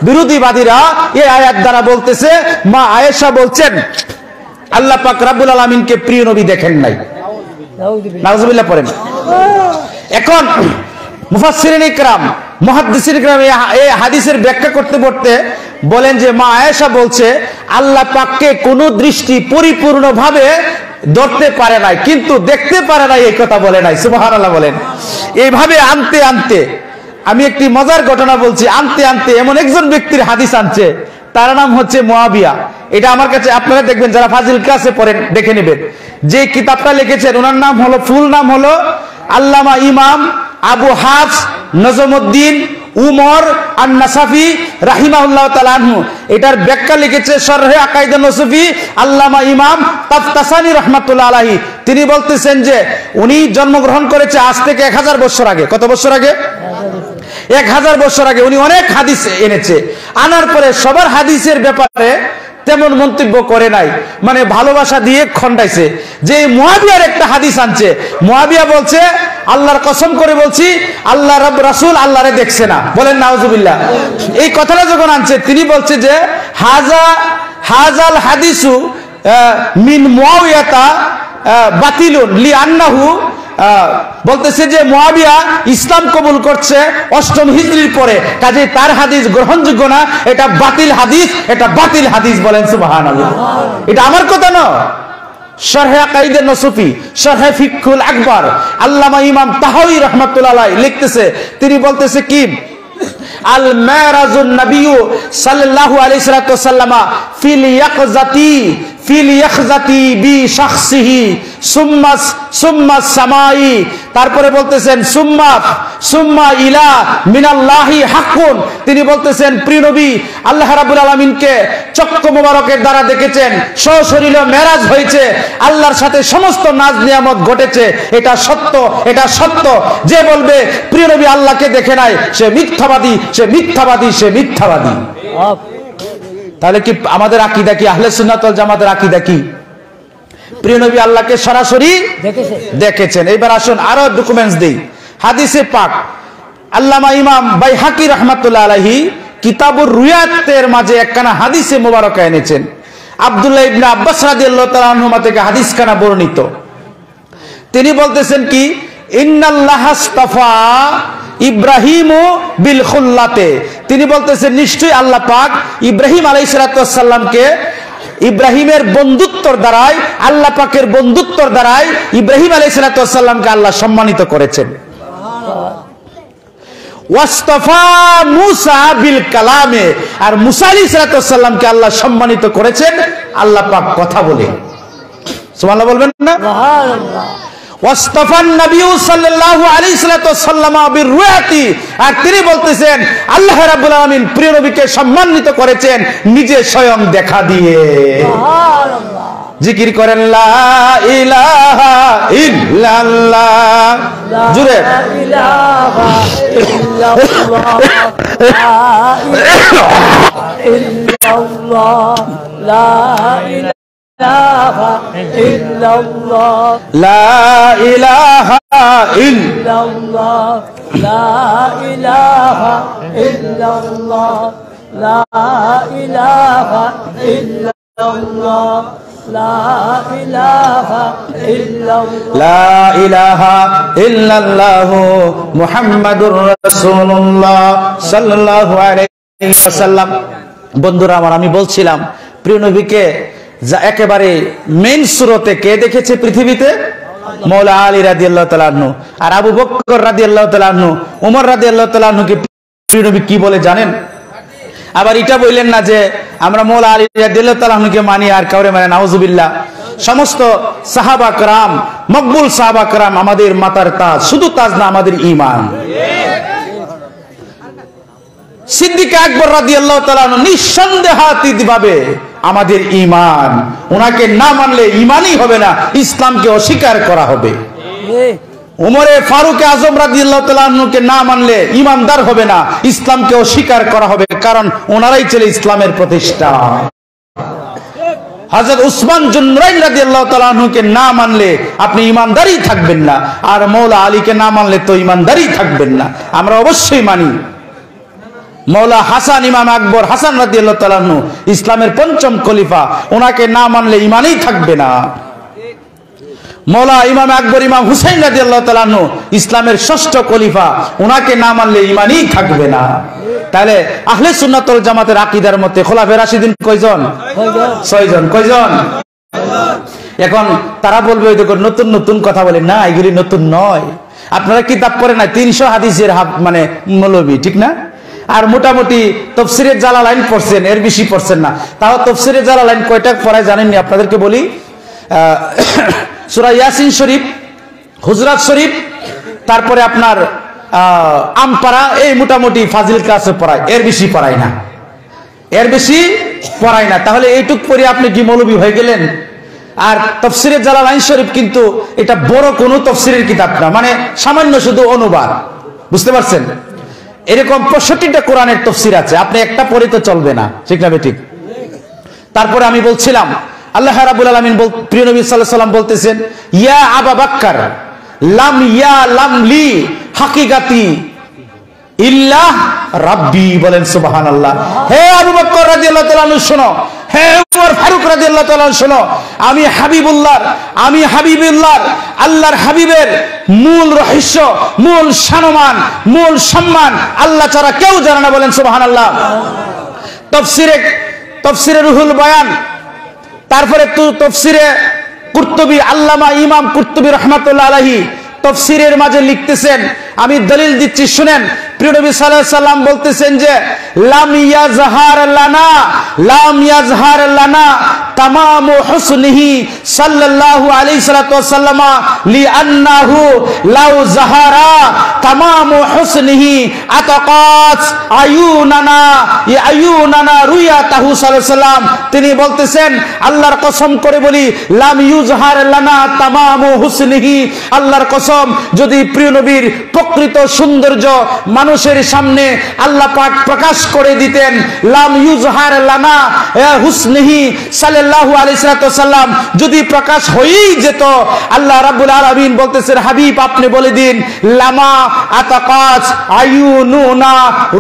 বিরোধীবাদীরা এই আয়াত দ্বারা বলতেছে, মা আয়েশা বলছেন আল্লাহ পাক রব্বুল আলামিনকে প্রিয় নবী দেখেন নাই। নাউজুবিল্লাহ পড়েন। এখন মুফাসসিরিন ইকরাম, মুহাদ্দিসিন ইকরাম এই হাদিসের ব্যাখ্যা করতে করতে বলেন যে মা আয়েশা বলছে আল্লাহ পাককে কোন দৃষ্টি পরিপূর্ণভাবে ধরতে পারে নাই, কিন্তু দেখতে পারে নাই, এই কথা বলে নাই। সুবহানাল্লাহ বলেন। এইভাবে আনতে আনতে, আমি একটি মজার ঘটনা বলছি, আনতে আনতে এমন একজন ব্যক্তির হাদিস আনছে, তার নাম হচ্ছে মুয়াবিয়া। এটা আমার কাছে আপনারা দেখবেন, যারা ফাজিল ক্লাসে পড়েন দেখে নেবেন। যে কিতাবটা লিখেছেন ওনার নাম হলো, ফুল নাম হলো আল্লামা ইমাম আবু হাফস নজমউদ্দিন উমর আন-নাসাফি রাহিমাহুল্লাহ তাআলা আনহু। এটার ব্যাখ্যা লিখেছে শরহে আকাইদে নসফি আল্লামা ইমাম তাফতাসানি রাহমাতুল্লাহ আলাইহি। তিনি বলতেছেন যে উনি জন্মগ্রহণ করেছে আজ থেকে 1000 বছর আগে। কত বছর আগে? 1000 বছর আগে। উনি অনেক হাদিস এনেছে, আনার পরে সবার হাদিসের ব্যাপারে তেমন মন্তব্য করে নাই, মানে ভালোবাসা দিয়ে খন্ডাইছে। যে মুয়াবিয়ার একটা হাদিস আনছে, মুয়াবিয়া বলছে আল্লাহর কসম করে বলছি আল্লাহ রব রাসূল আল্লাহরে দেখছে না। বলেন নাউজুবিল্লাহ। এই কথাটা যখন আনছে তিনি বলছে যে হাজাল হাদিসু মিন মুয়াবিয়াতা বাতিলুন লিআন্নাহু, বলতেছে যে মুয়াবিয়া ইসলাম কবুল করছে 8ম হিজরির পরে, কাজে তার হাদিস গ্রহণযোগ্য না, এটা বাতিল হাদিস, এটা বাতিল হাদিস। বলেন সুবহানাল্লাহ। এটা আমার কথা না, শরহে আকাইদে নসফি, শরহে ফিকহুল আকবার আল্লামা ইমাম তাহাউই রাহমাতুল্লাহ আলাইহি লিখতেছে, তিনি বলতেছে কি আল মিরাজুন নবী সাল্লাল্লাহু আলাইহি ওয়াসাল্লাম ফিল ইয়াখজাতি বি শাখসিহি সুম্মা সামাই। তারপরে বলতেছেন সুম্মা ইলা মিনাল্লাহি হাক্কুন। তিনি বলতেছেন প্রিয় নবী আল্লাহ রাব্বুল আলামিনকে চক্ষু মোবারকের দ্বারা দেখেছেন, সশরীরে মেরাজ হয়েছে, আল্লাহর সাথে সমস্ত নাজ নিয়ামত ঘটেছে, এটা সত্য, এটা সত্য। যে বলবে প্রিয় নবী আল্লাহকে দেখে নাই, সে মিথ্যাবাদী, সে মিথ্যাবাদী, সে মিথ্যাবাদী। তাহলে কি আমাদের আকীদা কি, আহলে সুন্নাত ওয়াল জামাতের আকীদা কি? প্রিয় নবী আল্লাহকে সরাসরি দেখেছেন। এবার আসুন আরো ডকুমেন্টস দেই। হাদিসে পাক আল্লামা ইমাম বাইহাকি রাহমাতুল্লাহ আলাইহি কিতাবুর রুয়াতের মাঝে একখানা হাদিসে মোবারকা এনেছেন। আব্দুল্লাহ ইবনে আব্বাস রাদিয়াল্লাহু তাআলা আনহুমা থেকে হাদিসখানা বর্ণিত। তিনি বলতেছেন কি ইন্নাল্লাহা ইসতাফা ইব্রাহিমু বিল খুল্লাতে। তিনি বলতেছেন নিশ্চয়ই আল্লাহ পাক ইব্রাহিম আলাইহিস সালাতু ওয়াস সালামকে ইব্রাহিমের বন্ধুত্বর দ্বারাই, আল্লাহ পাকের বন্ধুত্বর দ্বারাই ইব্রাহিম আলাইহিস সালাতু ওয়াস সালামকে আল্লাহ সম্মানিত করেছেন। ওয়াসতাফা মুসা বিল কালামে, আর মুসা আলাইহিস সালাতু ওয়াস সালামকে আল্লাহ সম্মানিত করেছেন আল্লাহ পাক কথা বলে। সুবহানাল্লাহ বলবেন না? সুবহানাল্লাহ। ওয়াসতাফান নবী সাল্লাল্লাহু আলাইহি ওয়াসাল্লাম বিরুয়াতি, আর তিনি বলতেছেন আল্লাহ রাব্বুল আলামিন প্রিয় নবীকে সম্মানিত করেছেন নিজে স্বয়ং দেখা দিয়ে। সুবহানাল্লাহ। জিকির করেন লা ইলাহা ইল্লাল্লাহ, জুড়ে লা ইলাহা ইল্লাল্লাহ, লা ইলাহা ইল্লাল্লাহ, লা ইলাহা ইল্লাল্লাহ, লা ইলাহা ইল্লাল্লাহ, লা ইলাহা ইল্লাল্লাহ, লা ইলাহা ইল্লাল্লাহ, লা ইলাহা ইল্লাল্লাহ, লা ইলাহা ইল্লাল্লাহ মুহাম্মাদুর রাসূলুল্লাহ সাল্লাল্লাহু আলাইহি ওয়াসাল্লাম। বন্ধুরা আমার, আমি বলছিলাম প্রিয় নবীকে যা একেবারে মেইন সুরতে কে দেখেছে পৃথিবীতে? মৌলা আলী রাদিয়াল্লাহু তাআলা আনহু। আর আবু বকর রাদিয়াল্লাহু তাআলা আনহু, ওমর রাদিয়াল্লাহু তাআলা আনহুকে প্রিয় নবী কি বলে জানেন? আবার এটা বললেন না যে আমরা মৌলা আলী রাদিয়াল্লাহু তাআলা আনহুকে মানি আর কাউরে মানে, নাউজুবিল্লাহ। সমস্ত সাহাবা کرام, মকবুল সাহাবা کرام আমাদের মাথার তাজ, শুধু তাজ না, আমাদের ঈমান। সিদ্দিক আকবর রাদিয়াল্লাহু তাআলা আনহু নিঃসন্দেহাতীতভাবে আমাদের ঈমান। ওনাকে না মানলে ঈমানই হবে না, ইসলামকে অস্বীকার করা হবে। উমরে ফারুক আজম রাদিয়াল্লাহু তাআলা আনহুকে না মানলে ঈমানদার হবে না, ইসলামকে অস্বীকার করা হবে, কারণ ওনারাই ছিল ইসলামের প্রতিষ্ঠা। হযরত উসমান জুন্নুরাইন রাদিয়াল্লাহু তাআলা আনহুকে না মানলে আপনি ঈমানদারই থাকবেন না, আর মৌলা আলীকে না মানলে তো ঈমানদারই থাকবেন না। আমরা অবশ্যই মানি। মৌলা হাসান ইমাম আকবর হাসান রাদিয়াল্লাহু তাআলা আনহু ইসলামের পঞ্চম খলিফা, ওনাকে না মানলে ঈমানই থাকবে না। মৌলা ইমাম আকবর ইমাম হুসাইন রাদিয়াল্লাহু তাআলা আনহু ইসলামের ষষ্ঠ খলিফা, ওনাকে না মানলে ঈমানই থাকবে না। তাহলে আহলে সুন্নাত ওয়াল জামাতের আকীদার মতে খোলাফায়ে রাশিদিন কয়জন? 6 জন। কয়জন? এখন তারা বলবে ওই দেখো নতুন নতুন কথা বলে, না এগুলি নতুন নয়। আপনারা কিতাব পড়েন না, 300 হাদিসের মানে মৌলবী, ঠিক না? আর মোটামুটি তাফসীরে জালালাইন পড়ছেন, এর বেশি পড়ছেন না। তাও তাফসীরে জালালাইন কয়টা পড়ায় জানেননি? আপনাদেরকে বলি, সূরা ইয়াসিন শরীফ, হুজরাত শরীফ, তারপরে আপনার আমপারা, এই মোটামুটি ফাজিল ক্লাসে পড়ায়, এর বেশি পড়ায় না, এর বেশি পড়ায় না। তাহলে এইটুক পড়ে আপনি কি মৌলবী হয়ে গেলেন? আর তাফসীরে জালালাইন শরীফ কিন্তু এটা বড় কোনো তাফসীরের কিতাব না, মানে সামান্য শুধু অনুবাদ, বুঝতে পারছেন? এরকম 65টা কোরআনের তাফসীর আছে, আপনি একটা পড়ে তো চলবে না, ঠিক না ঠিক? তারপরে আমি বলছিলাম আল্লাহ রাব্বুল আলামিন প্রিয় নবী সাল্লাল্লাহু আলাইহি ওয়াসাল্লাম বলতেছেন, ইয়া আবু বকর লাম লি হাকিকাতি ইল্লাহ রাব্বি, বলেন সুবহানাল্লাহ। হে আবু বকর রাদিয়াল্লাহু তাআলা আনহু শোনো, হে ওমর ফারুক রাদিয়াল্লাহু তাআলা আনহু শোনো, আমি হাবিবুল্লাহর আল্লাহর হাবিবের মূল রহস্য, মূল সম্মান, মূল সম্মান আল্লাহ ছাড়া কেউ জানে না, বলেন সুবহানাল্লাহ। তাফসীরে রুহুল বয়ান, তারপরে তাফসীরে কুরতুবী, আল্লামা ইমাম কুরতুবী রাহমাতুল্লাহ আলাইহি তাফসীরের মাঝে লিখতেছেন, আমি দলিল দিচ্ছি শুনেন। প্রিয় নবী সাল্লাল্লাহু আলাইহি সাল্লাম বলতেছেন যে লাম ইয়াজহার লানা তামামু হুসনিহি সাল্লাল্লাহু আলাইহি ওয়াসাল্লাম লিআন্নাহু লাউ যাহারা তামামু হুসনিহি আতাকাত আয়ুনানা রুয়াতাহু সাল্লাল্লাহু আলাইহি ওয়াসাল্লাম। তিনি বলতেছেন, আল্লাহর কসম করে বলি, লাম ইউজহার লানা তামামু হুসনিহি, আল্লাহর কসম, যদি প্রিয় নবীর প্রকৃত সৌন্দর্য মানুষের সামনে আল্লাহ পাক প্রকাশ করে দিতেন, লাম ইউজহার লানা হুসনিহি সাল্লাল্লাহু আলাইহি ওয়াসাল্লাম, যদি প্রকাশ হয়েই যেত, আল্লাহ রাব্বুল আলামিন বলতেছেন, হাবিব আপনি বলে দিন, লামা আতাকাত আয়ুনুনা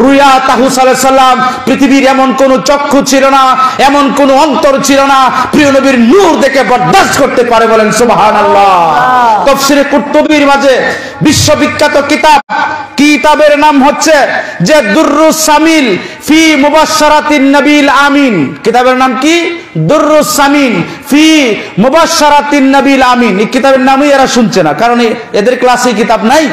রুয়াতাহু সাল্লাল্লাহু আলাইহি ওয়াসাল্লাম, পৃথিবীর এমন কোন চক্ষু ছিল না, এমন কোন অন্তর ছিল না প্রিয় নবীর নূর দেখে বরদাস্ত করতে পারে, বলেন সুবহানাল্লাহ। তাফসীরে কুরতুবীর মাঝে বিশ্ববিখ্যাত কিতাবের নাম হচ্ছে যে দুররুস সামিল ফি মুবাশশারাতিন নবিল আমিন। কিতাবের নাম কি? দুররুস সামিন ফি মুবাশশারাতিন নবিল আমিন। এই কিতাবের নামই এরা শুনছে না, কারণ এদের ক্লাসে কিতাব নাই।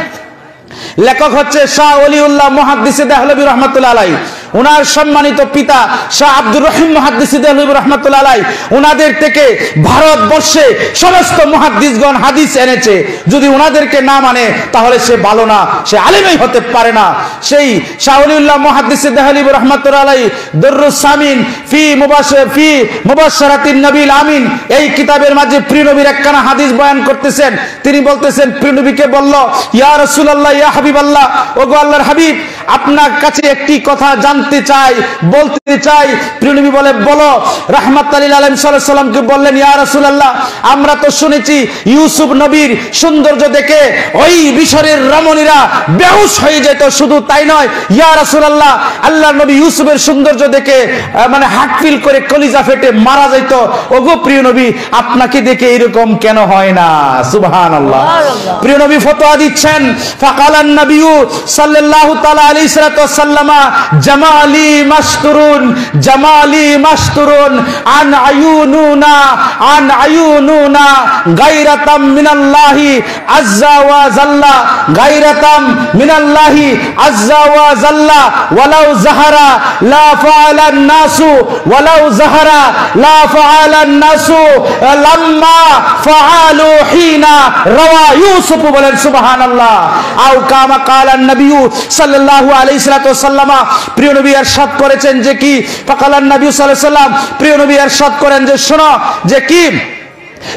লেখক হচ্ছে শাহ ওলিউল্লাহ মুহাদ্দিস দেহলভী রাহমাতুল্লাহ আলাইহি। ওনার সম্মানিত পিতা শাহ আব্দুর রহিম মুহাদ্দিস দেহলভী রাহমাতুল্লাহ আলাইহি, ওনাদের থেকে ভারতবর্ষে সমস্ত মুহাদ্দিসগণ হাদিস এনেছে। যদি ওনাদেরকে না মানে তাহলে সে ভালো না, সে আলেমই হতে পারে না। সেই শাহ ওলিউল্লাহ মুহাদ্দিস দেহলভী রাহমাতুল্লাহ আলাইহি দুররুস সামিন ফি মুবাশশারাতিন নবিল আমিন, এই কিতাবের মাঝে প্রিয় নবীর একখানা হাদিস বয়ান করতেছেন। তিনি বলতেছেন, প্রিয় নবীকে বলল, ইয়া রাসূলুল্লাহ, ইয়া হাবিবাল্লাহ, ওগো আল্লাহর হাবিব, আপনার কাছে একটি কথা জানতে চাই, বলতে চাই। প্রিয় নবী বলে, বলো। রাহমাতুল লিল আলামিন সাল্লাল্লাহু আলাইহি সাল্লামকে বললেন, ইয়া রাসূলুল্লাহ, আমরা তো শুনেছি ইউসুফ নবীর সৌন্দর্য দেখে ওই মিশরের রমণীরা বেহুশ হয়ে যেত। শুধু তাই নয় ইয়া রাসূলুল্লাহ, আল্লাহর নবী ইউসুফের সৌন্দর্য দেখে মানে হার্ট ফিল করে কলিজা ফেটে মারা যেত। ওগো প্রিয় নবী, আপনাকে দেখে এরকম কেন হয় না? সুবহানাল্লাহ। প্রিয় নবী ফতোয়া দিচ্ছেন, ফাকালান নবিয়্যু সাল্লাল্লাহু তাআলা আলাইহি ওয়াসাল্লাম, জামালি মাসতুরুন আন আয়ুনুনা গায়রাতাম মিনাল্লাহি আযজা ওয়া জাল্লা, গায়রাতাম মিনাল্লাহি আযজা ওয়া জাল্লা, ওয়ালাউ যাহারা লা ফাআলান নাসু, ওয়ালাউ যাহারা লা ফাআলান নাসু লাম্মা ফাআলু হিনা রাওয়া ইউসুফ, বলেন সুবহানাল্লাহ। আও কামা কালান নবী সাল্লাল্লাহু আলাইহি ওয়াসাল্লাম, প্রিয় নবী ইরশাদ করেছেন যে কি, ফাকালান নবী সাল্লাল্লাহু আলাইহি ওয়াসাল্লাম, প্রিয় নবী ইরশাদ করেন যে শোনো, যে কি,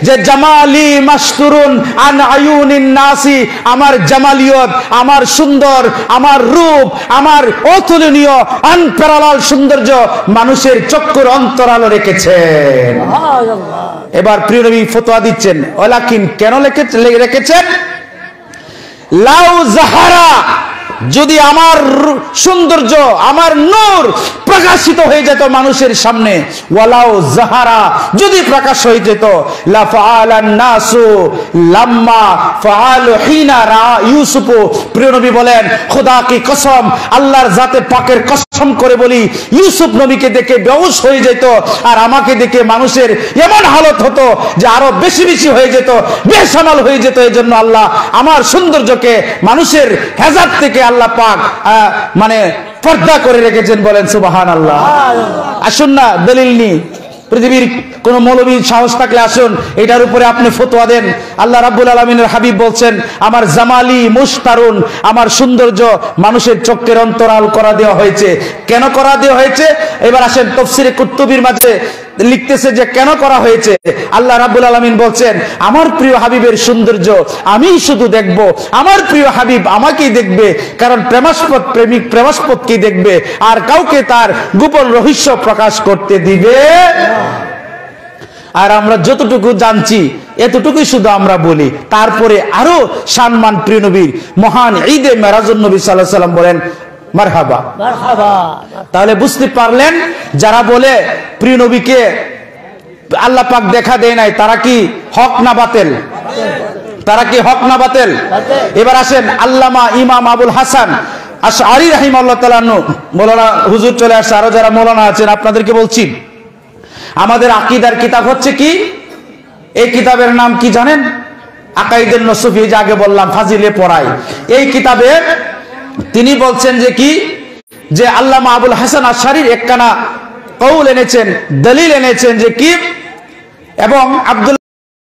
যে জামালি মাসতুরুন আন আয়ুনিন নাসি, আমার জামালিয়ত, আমার সুন্দর, আমার রূপ, আমার অতুলনীয় আনপ্যারালাল সৌন্দর্য মানুষের চক্ষুর অন্তরালো রেখেছেন। এবার প্রিয় নবী ফতোয়া দিচ্ছেন, ওয়ালাকিন, কেন রেখেছেন? লাউ যাহারা যদি আমার সৌন্দর্য, আমার নূর প্রকাশিত হয়ে যেত মানুষের সামনে, ওয়ালাউ জাহারা, যদি প্রকাশ হয়ে যেত, লা ফাআলান নাসু লাম্মা ফাআলু হিনা রা ইউসুফ। প্রিয় নবী বলেন, খোদা কি কসম, আল্লাহর জাতে পাকের কসম করে বলি, ইউসুফ নবীকে দেখে বেহুশ হয়ে যেত, আর আমাকে দেখে মানুষের এমন হালত হতো যে আরো বেশি বেশি হয়ে যেত, বেসামাল হয়ে যেত। এই জন্য আল্লাহ আমার সৌন্দর্যকে মানুষের হেজাব থেকে আল্লাহ পাক মানে পর্দা করে রেখেছেন। বলেন সুবহানাল্লাহ। আসুন না দলিল নি, পৃথিবীর কোন মৌলবী সাহস থাকলে আসুন এটার উপরে আপনি ফতোয়া দেন। আল্লাহ রাব্বুল আলামিনের হাবিব বলছেন, আমার জামালি মুস্তারুন, আমার সৌন্দর্য মানুষের চোখের অন্তরাল করা দেওয়া হয়েছে। কেন করা দেওয়া হয়েছে? এবার আসেন তফসিরে কুতুবির মাঝে লিখতেছে যে কেন করা হয়েছে। আল্লাহ রাব্বুল আলামিন বলছেন, আমার প্রিয় হাবিবের সৌন্দর্য আমিই শুধু দেখব, আমার প্রিয় হাবিব আমাকেই দেখবে, কারণ প্রেমাস্পদ প্রেমিক প্রেমাস্পদকেই দেখবে, আর কাউকে তার গোপন রহস্য প্রকাশ করতে দিবে। আর আমরা যতটুকু জানছি এতটুকুই শুধু আমরা বলি। তারপরে আরো সম্মান প্রিয় নবীর মহান ঈদে মেরাজুন নবী সাল্লাল্লাহু আলাইহি ওয়াসাল্লাম বলেন মারহাবা। তাহলে বুঝতে পারলেন, যারা বলে প্রিয় নবীকে আল্লাহ পাক দেখা দেয় নাই, তারা কি হক না বাতিল? তারা কি হক না বাতিল? এবার আসেন আল্লামা ইমাম আবুল হাসান আশআরী রাহিমাহুল্লাহ তাআলা, মৌলানা হুজুর চলে আসছে, আরো যারা মৌলানা আছেন আপনাদেরকে বলছি, আমাদের আকীদার কিতাব হচ্ছে কি? এই কিতাবের নাম কি জানেন? আকাইদুন নসফি, যে আগে বললাম ফাজিলে পড়াই। এই কিতাবে তিনি বলছেন যে কি, যে আল্লামা আবুল হাসান আশআরীর একখানা কওল এনেছেন, দলিল এনেছেন যে কি, এবং আব্দুল